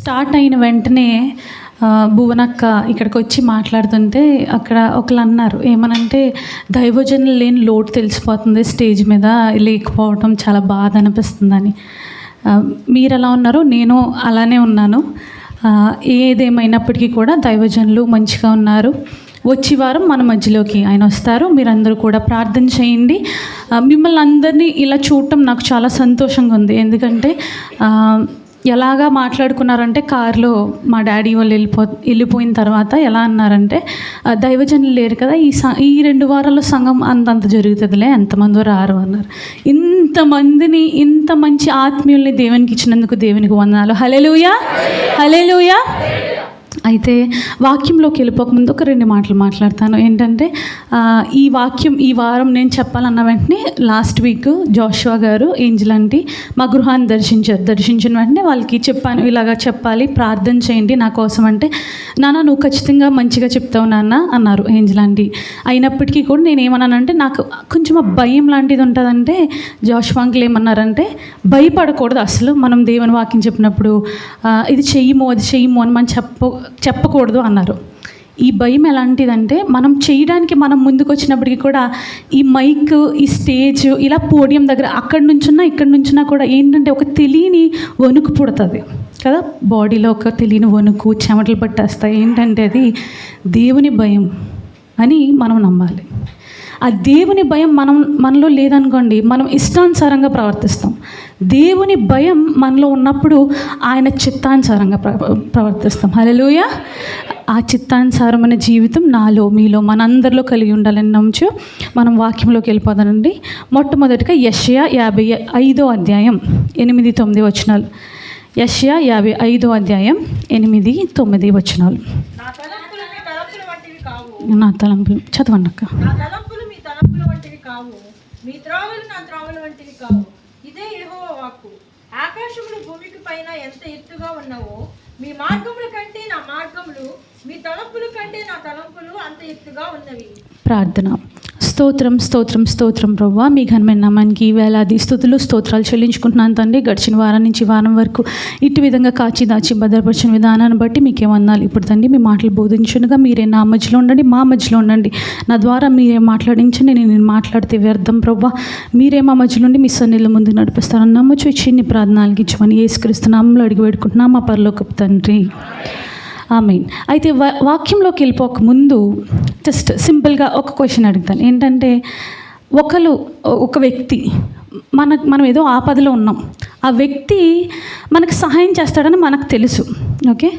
Start అయిన వెంటనే భువనక్క ఇక్కడికి వచ్చి మాట్లాడుతుంటే అక్కడ ఒకళ్ళు అన్నారు, ఏమనంటే దైవజనులు లేని లోటు తెలిసిపోతుంది, స్టేజ్ మీద లేకపోవడం చాలా బాధ అనిపిస్తుందని. మీరు ఎలా ఉన్నారో నేను అలానే ఉన్నాను. ఏదేమైనప్పటికీ కూడా దైవజనులు మంచిగా ఉన్నారు. వచ్చే వారం మన మధ్యలోకి ఆయన వస్తారు. మీరందరూ కూడా ప్రార్థన చేయండి. మిమ్మల్ని అందరినీ ఇలా చూడటం నాకు చాలా సంతోషంగా ఉంది. ఎందుకంటే ఎలాగా మాట్లాడుకున్నారంటే, కారులో మా డాడీ వాళ్ళు వెళ్ళిపోయిన తర్వాత ఎలా అన్నారంటే, దైవజనులు లేరు కదా, ఈ 2 వారాల్లో సంఘం అంతంత జరుగుతుందిలే, ఎంతమందో రారు అన్నారు. ఇంతమందిని, ఇంత మంచి ఆత్మీయుల్ని దేవునికి ఇచ్చినందుకు దేవునికి వందనాలు. హల్లెలూయా, హల్లెలూయా. అయితే వాక్యంలోకి వెళ్ళిపోకముందు ఒక 2 మాటలు మాట్లాడతాను. ఏంటంటే ఈ వారం నేను చెప్పాలన్న వెంటనే లాస్ట్ వీక్ జోషువా గారు, ఏంజల్ ఆంటీ మా గృహాన్ని దర్శించిన వెంటనే వాళ్ళకి చెప్పాను, ఇలాగ చెప్పాలి, ప్రార్థన చేయండి నా కోసం. అంటే నాన్న నువ్వు ఖచ్చితంగా మంచిగా చెప్తావు నాన్న అన్నారు ఏంజల్ ఆంటీ. అయినప్పటికీ కూడా నేను ఏమన్నానంటే, నాకు కొంచెం భయం లాంటిది ఉంటుందంటే, జోషువా అంకుల్ ఏమన్నారంటే, భయపడకూడదు అసలు మనం దేవుని వాక్యం చెప్పినప్పుడు, ఇది చెయ్యము అది చెయ్యము అని మనం చెప్పకూడదు అన్నారు. ఈ భయం ఎలాంటిదంటే, మనం చేయడానికి మనం ముందుకు వచ్చినప్పటికీ కూడా ఈ మైక్, ఈ స్టేజ్, ఇలా పోడియం దగ్గర అక్కడి నుంచున్నా కూడా ఏంటంటే ఒక తెలియని వణుకు పుడుతుంది కదా, బాడీలో ఒక తెలియని వణుకు, చెమటలు పట్టేస్తాయి. ఏంటంటే అది దేవుని భయం అని మనం నమ్మాలి. ఆ దేవుని భయం మనలో లేదనుకోండి, మనం ఇష్టానుసారంగా ప్రవర్తిస్తాం. దేవుని భయం మనలో ఉన్నప్పుడు ఆయన చిత్తానుసారంగా ప్రవర్తిస్తాం. హల్లెలూయా. ఆ చిత్తానుసారమైన జీవితం నాలో మీలో మనందరిలో కలిగి ఉండాలని నమ్ముచు మనం వాక్యంలోకి వెళ్ళిపోదానండి. మొట్టమొదటిగా యెషయా 55వ అధ్యాయం 8-9 వచనాలు. యెషయా 55వ అధ్యాయం 8-9 వచనాలు. నా తలంపులు చదవండి అక్క. మీ త్రోవలు నా త్రోవల వంటివి కావు. ఇదే యెహోవా వాక్కు. ఆకాశములు భూమికి పైన ఎంత ఎత్తుగా ఉన్నావో, మీ మార్గముల కంటే నా మార్గములు, మీ తలంపుల కంటే నా తలంపులు అంత ఎత్తుగా ఉన్నవి. ప్రార్థన. స్తోత్రం స్తోత్రం స్తోత్రం ప్రభువా, మీ ఘనమైన నామానికి వేలాది స్తుతులు స్తోత్రాలు చెల్లించుకుంటున్నాను తండ్రి. గడిచిన వారం నుంచి వారం వరకు ఇటు విధంగా కాచి దాచి భద్రపరిచిన విధానాన్ని బట్టి మీకే వందనాలు. ఇప్పుడు తండ్రి మీ మాటలు బోధించునుగా మీరే నా మధ్యలో ఉండండి, మా మధ్యలో ఉండండి. నా ద్వారా మీరే మాట్లాడించండి, నేను మాట్లాడితే వ్యర్థం ప్రభువా. మీరే మా మధ్యలో ఉండి మీ సన్నిధిలో ముందుకు నడిపిస్తారని నమ్మచ్చు. ఇచ్చి ప్రార్థనలకి ఇచ్చమని యేసుక్రీస్తు నామములో అడిగి పెట్టుకుంటున్నా మా పరలోకపు తండ్రి, ఆమేన్. అయితే వాక్యంలోకి వెళ్ళిపోక ముందు జస్ట్ సింపుల్గా ఒక క్వశ్చన్ అడుగుతాను. ఏంటంటే, ఒక వ్యక్తి మనం ఏదో ఆపదలో ఉన్నాం, ఆ వ్యక్తి మనకు సహాయం చేస్తాడని మనకు తెలుసు, ఓకే,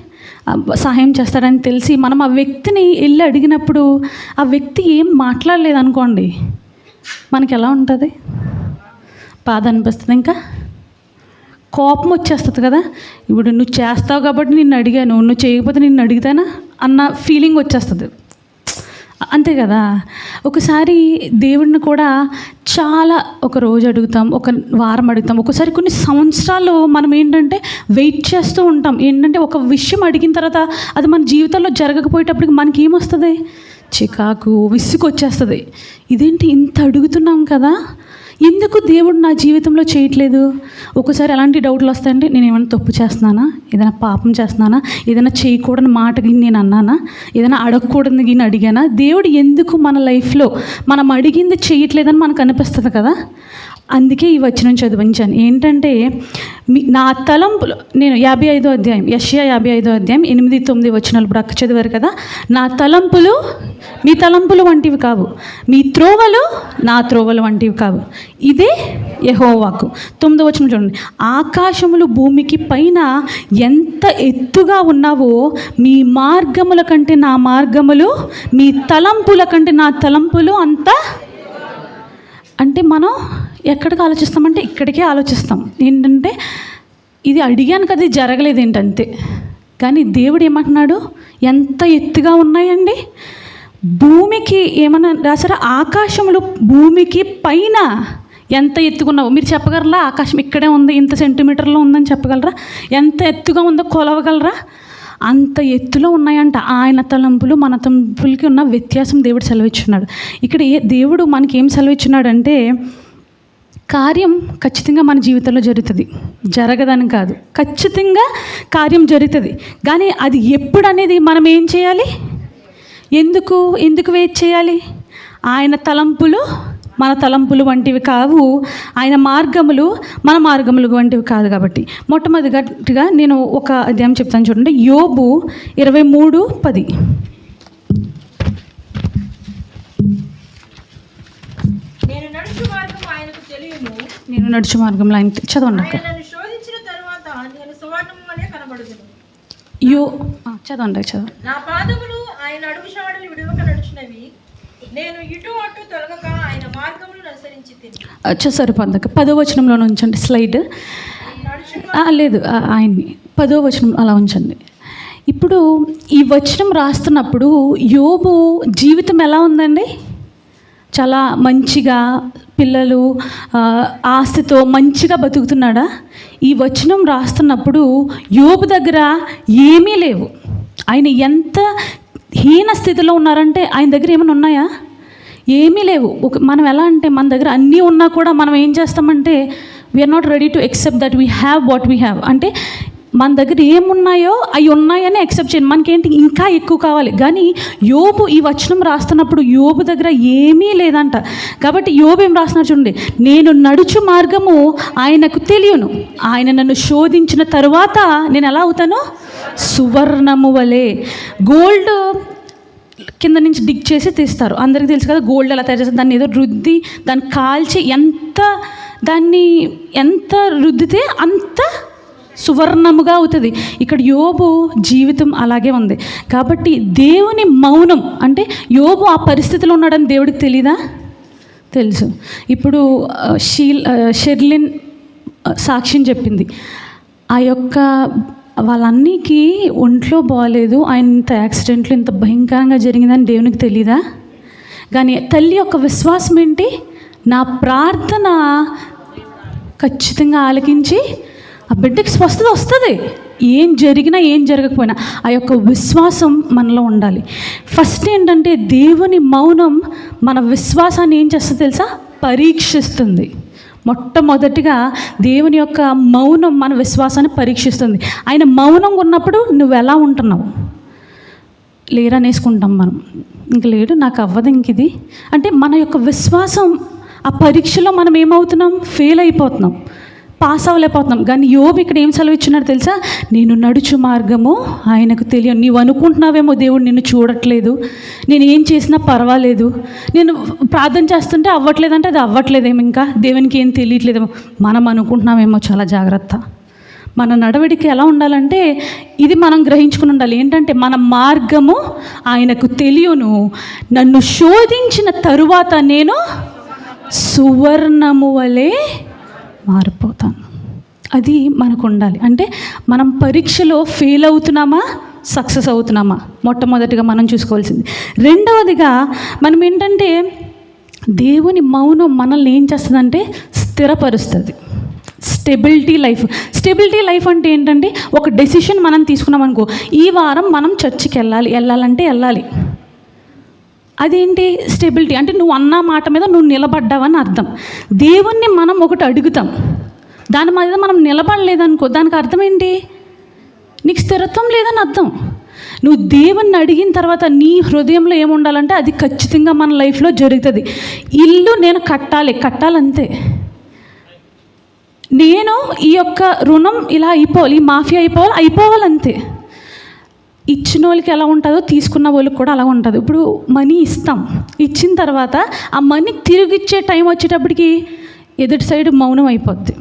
సహాయం చేస్తాడని తెలిసి మనం ఆ వ్యక్తిని వెళ్ళి అడిగినప్పుడు ఆ వ్యక్తి ఏం మాట్లాడలేదు అనుకోండి, మనకి ఎలా ఉంటుంది? బాధ అనిపిస్తుంది, ఇంకా కోపం వచ్చేస్తుంది కదా. ఇప్పుడు నువ్వు చేస్తావు కాబట్టి నిన్ను అడిగాను, నువ్వు చేయకపోతే నిన్ను అడుగుతానా అన్న ఫీలింగ్ వచ్చేస్తుంది, అంతే కదా. ఒకసారి దేవుడిని కూడా ఒక రోజు అడుగుతాం, ఒక వారం అడుగుతాం, ఒకసారి కొన్ని సంవత్సరాలు మనం ఏంటంటే వెయిట్ చేస్తూ ఉంటాం. ఏంటంటే ఒక విషయం అడిగిన తర్వాత అది మన జీవితంలో జరగకపోయేటప్పటికి మనకి ఏమొస్తుంది? చికాకు, విసుగు వచ్చేస్తుంది. ఇదేంటి ఇంత అడుగుతున్నాం కదా, ఎందుకు దేవుడు నా జీవితంలో చేయట్లేదు? ఒకసారి ఎలాంటి డౌట్లు వస్తాయంటే, నేను ఏమైనా తప్పు చేస్తున్నానా, ఏదైనా పాపం చేస్తున్నానా, ఏదైనా చేయకూడని మాట గిని నేను అన్నానా, ఏదైనా అడగకూడని గిని అడిగానా? దేవుడు ఎందుకు మన లైఫ్లో మనం అడిగింది చేయట్లేదని మనకు అనిపిస్తుంది కదా. అందుకే ఈ వచనం చదివించాను. ఏంటంటే, నా తలంపులు, నేను 55వ అధ్యాయం, యెషయా 55వ అధ్యాయం 8-9 వచనాలు ఇప్పుడు అక్క చదివారు కదా. నా తలంపులు మీ తలంపులు వంటివి కావు, మీ త్రోవలు నా త్రోవలు వంటివి కావు. ఇదే యెహోవా వాక్కు. 9వ వచనం చూడండి. ఆకాశములు భూమికి పైన ఎంత ఎత్తుగా ఉన్నావో, మీ మార్గముల కంటే నా మార్గములు, మీ తలంపుల కంటే నా తలంపులు అంత. అంటే మనం ఎక్కడికి ఆలోచిస్తామంటే ఇక్కడికే ఆలోచిస్తాం. ఏంటంటే ఇది అడిగాను కదా, ఇది జరగలేదు ఏంటంతే. కానీ దేవుడు ఏమంటున్నాడు? ఎంత ఎత్తుగా ఉన్నాయండి భూమికి. ఏమన్నా రాసారా? ఆకాశములు భూమికి పైన ఎంత ఎత్తుకున్నావు మీరు చెప్పగలరా? ఆకాశం ఇక్కడే ఉంది, ఇంత సెంటీమీటర్లో ఉందని చెప్పగలరా? ఎంత ఎత్తుగా ఉందో కొలవగలరా? అంత ఎత్తులో ఉన్నాయంట. ఆయన తలంపులు మన తలంపులకి ఉన్న వ్యత్యాసం దేవుడు సెలవిచ్చున్నాడు. ఇక్కడ దేవుడు మనకి ఏం సెలవిచ్చున్నాడంటే, కార్యం ఖచ్చితంగా మన జీవితంలో జరుగుతుంది, జరగదని కాదు, ఖచ్చితంగా కార్యం జరుగుతుంది. కానీ అది ఎప్పుడు అనేది మనం ఏం చేయాలి? ఎందుకు వెయిట్ చేయాలి? ఆయన తలంపులు మన తలంపులు వంటివి కావు, ఆయన మార్గములు మన మార్గములు వంటివి కాదు. కాబట్టి మొట్టమొదటిగా నేను ఒక అధ్యాయం చెప్తాను చూడండి. యోబు 23:10. నేను నడుచు మార్గం ఆయనకు తెలియను, నేను నడుచు మార్గంలో ఆయన చదవండి అక్క. ఆయన నన్ను శోధించిన తరువాత నేను సువర్ణము వలె కనబడుదును. చదవండి. నా పాదములు ఆయన అడుగుజాడలు విడువక నడుచున్నవి, నేను ఇటు అటు తొలగక ఆయన మార్గములను అనుసరించి తిని. సరిపోద్దక 10వ వచనంలో ఉంచండి స్లైడ్. లేదు, ఆయన్ని 10వ వచనం అలా ఉంచండి. ఇప్పుడు ఈ వచనం రాస్తున్నప్పుడు యోబు జీవితం ఎలా ఉందండి? చాలా మంచిగా, పిల్లలు ఆస్తితో మంచిగా బతుకుతున్నాడా? ఈ వచనం రాస్తున్నప్పుడు యోబు దగ్గర ఏమీ లేవు. ఆయన ఎంత హీన స్థితిలో ఉన్నారంటే ఆయన దగ్గర ఏమైనా ఉన్నాయా? ఏమీ లేవు. మనం ఎలా అంటే మన దగ్గర అన్నీ ఉన్నా కూడా మనం ఏం చేస్తామంటే we are not ready to accept that we have what we have. అంటే మన దగ్గర ఏమున్నాయో అవి ఉన్నాయని యాక్సెప్ట్ చేయండి, మనకేంటి ఇంకా ఎక్కువ కావాలి. కానీ యోబు ఈ వచనం రాస్తున్నప్పుడు యోబు దగ్గర ఏమీ లేదంట. కాబట్టి యోబు ఏం రాస్తున్నారు చూడండి. నేను నడుచు మార్గము ఆయనకు తెలియను, ఆయన నన్ను శోధించిన తరువాత నేను ఎలా అవుతాను? సువర్ణము వలె. గోల్డ్ కింద నుంచి డిగ్ చేసి తీస్తారు, అందరికీ తెలుసు కదా. గోల్డ్ ఎలా తయారు చేస్తారు? దాన్ని ఏదో రుద్ది దాన్ని కాల్చి దాన్ని ఎంత రుద్దితే అంత సువర్ణముగా అవుతుంది. ఇక్కడ యోబు జీవితం అలాగే ఉంది. కాబట్టి దేవుని మౌనం అంటే యోబు ఆ పరిస్థితిలో ఉన్నాడని దేవుడికి తెలీదా? తెలుసు. ఇప్పుడు షెర్లిన్ సాక్ష్యం చెప్పింది. ఆ యొక్క వాళ్ళన్నికి ఒంట్లో బాగాలేదు, ఆయన ఇంత యాక్సిడెంట్లు ఇంత భయంకరంగా జరిగిందని దేవునికి తెలీదా? కానీ తల్లి యొక్క విశ్వాసం ఏంటి? నా ప్రార్థన ఖచ్చితంగా ఆలకించి ఆ బిడ్డకి స్వస్థత వస్తుంది, ఏం జరిగినా ఏం జరగకపోయినా. ఆ యొక్క విశ్వాసం మనలో ఉండాలి. ఫస్ట్ ఏంటంటే దేవుని మౌనం మన విశ్వాసాన్ని ఏం చేస్తుంది తెలుసా? పరీక్షిస్తుంది. మొట్టమొదటిగా దేవుని యొక్క మౌనం మన విశ్వాసాన్ని పరీక్షిస్తుంది. ఆయన మౌనంగా ఉన్నప్పుడు నువ్వు ఎలా ఉంటున్నావు? లేరనేసుకుంటాం మనం, ఇంక లేడు, నాకు అవ్వదు ఇంక ఇది అంటే మన యొక్క విశ్వాసం ఆ పరీక్షలో మనం ఏమవుతున్నాం? ఫెయిల్ అయిపోతున్నాం, పాస్ అవ్వలేకపోతున్నాం. కానీ యోబు ఇక్కడ ఏం సెలవిచ్చున్నాడు తెలుసా? నేను నడుచు మార్గము ఆయనకు తెలియదు. నీవు అనుకుంటున్నావేమో దేవుడు నిన్ను చూడట్లేదు, నేను ఏం చేసినా పర్వాలేదు, నేను ప్రార్థన చేస్తుంటే అవ్వట్లేదంటే అది అవ్వట్లేదేమో, ఇంకా దేవునికి ఏం తెలియట్లేదేమో మనం అనుకుంటున్నామేమో. చాలా జాగ్రత్త. మన నడవడికి ఎలా ఉండాలంటే ఇది మనం గ్రహించుకుని ఉండాలి. ఏంటంటే మన మార్గము ఆయనకు తెలియను, నన్ను శోధించిన తరువాత నేను సువర్ణము వలె మారిపోతాను. అది మనకు ఉండాలి. అంటే మనం పరీక్షలో ఫెయిల్ అవుతున్నామా, సక్సెస్ అవుతున్నామా? మొట్టమొదటిగా మనం చూసుకోవాల్సింది. రెండవదిగా మనం ఏంటంటే దేవుని మౌనం మనల్ని ఏం చేస్తుందంటే స్థిరపరుస్తుంది. స్టెబిలిటీ లైఫ్ అంటే ఏంటంటే ఒక డెసిషన్ మనం తీసుకున్నాం అనుకో, ఈ వారం మనం చర్చికి వెళ్ళాలంటే వెళ్ళాలి. అదేంటి స్టెబిలిటీ అంటే నువ్వు అన్న మాట మీద నువ్వు నిలబడ్డావని అర్థం. దేవుణ్ణి మనం ఒకటి అడుగుతాం, దాని మీద మనం నిలబడలేదనుకో, దానికి అర్థం ఏంటి? నీకు స్థిరత్వం లేదని అర్థం. నువ్వు దేవుణ్ణి అడిగిన తర్వాత నీ హృదయంలో ఏముండాలంటే అది ఖచ్చితంగా మన లైఫ్లో జరుగుతుంది. ఇల్లు నేను కట్టాలంతే, నేను ఈ యొక్క రుణం ఇలా అయిపోవాలి, ఈ మాఫియా అయిపోవాలంతే. ఇచ్చిన వాళ్ళకి ఎలా ఉంటుందో తీసుకున్న వాళ్ళకి కూడా అలా ఉంటుంది. ఇప్పుడు మనీ ఇచ్చిన తర్వాత ఆ మనీ తిరిగి ఇచ్చే టైం వచ్చేటప్పటికి ఎదుటి సైడ్ మౌనం అయిపోద్ది,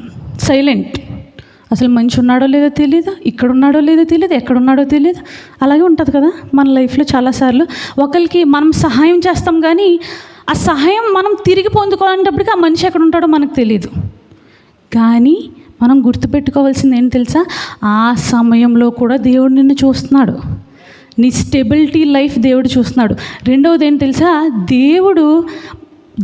సైలెంట్. అసలు మనిషి ఉన్నాడో లేదో తెలియదు, ఇక్కడ ఉన్నాడో లేదో తెలియదు, ఎక్కడున్నాడో తెలియదు. అలాగే ఉంటుంది కదా మన లైఫ్లో. చాలాసార్లు ఒకరికి మనం సహాయం చేస్తాం, కానీ ఆ సహాయం మనం తిరిగి పొందుకోవాలంటప్పటికీ ఆ మనిషి ఎక్కడ ఉంటాడో మనకు తెలియదు. కానీ మనం గుర్తుపెట్టుకోవాల్సింది ఏంటి తెలుసా? ఆ సమయంలో కూడా దేవుడు నిన్ను చూస్తున్నాడు, నీ స్టెబిలిటీ లైఫ్ దేవుడు చూస్తున్నాడు. రెండవది ఏంటి తెలుసా?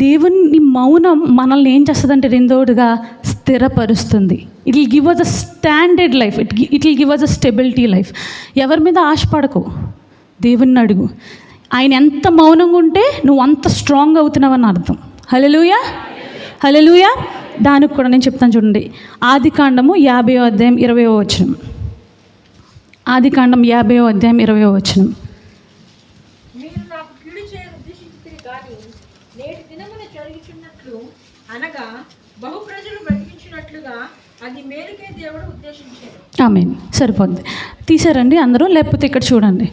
దేవుని మౌనం మనల్ని ఏం చేస్తుందంటే రెండవదిగా స్థిరపరుస్తుంది. It will give us a standard life, it will give us a stability life. ఎవరి మీద ఆశపడకు, దేవుణ్ణి అడుగు. ఆయన ఎంత మౌనంగా ఉంటే నువ్వు అంత స్ట్రాంగ్ అవుతున్నావని అర్థం. హల్లెలూయా. దానికి కూడా నేను చెప్తాను చూడండి. ఆదికాండము 50వ అధ్యాయం 20వ వచనం. ఆదికాండం 50వ అధ్యాయం 20వ వచనం. మీరు నాకు కీడు చేయని ఉద్దేశించితిరి కానీ నేటి దినమున జరుగుచున్నట్లు అనగా బహు ప్రజలు బ్రతికించినట్లుగా అది మేలుకే దేవుడు ఉద్దేశించాడు. ఆమేన్. సరిపోద్ది. తీసారండి అందరూ? లేకపోతే ఇక్కడ చూడండి,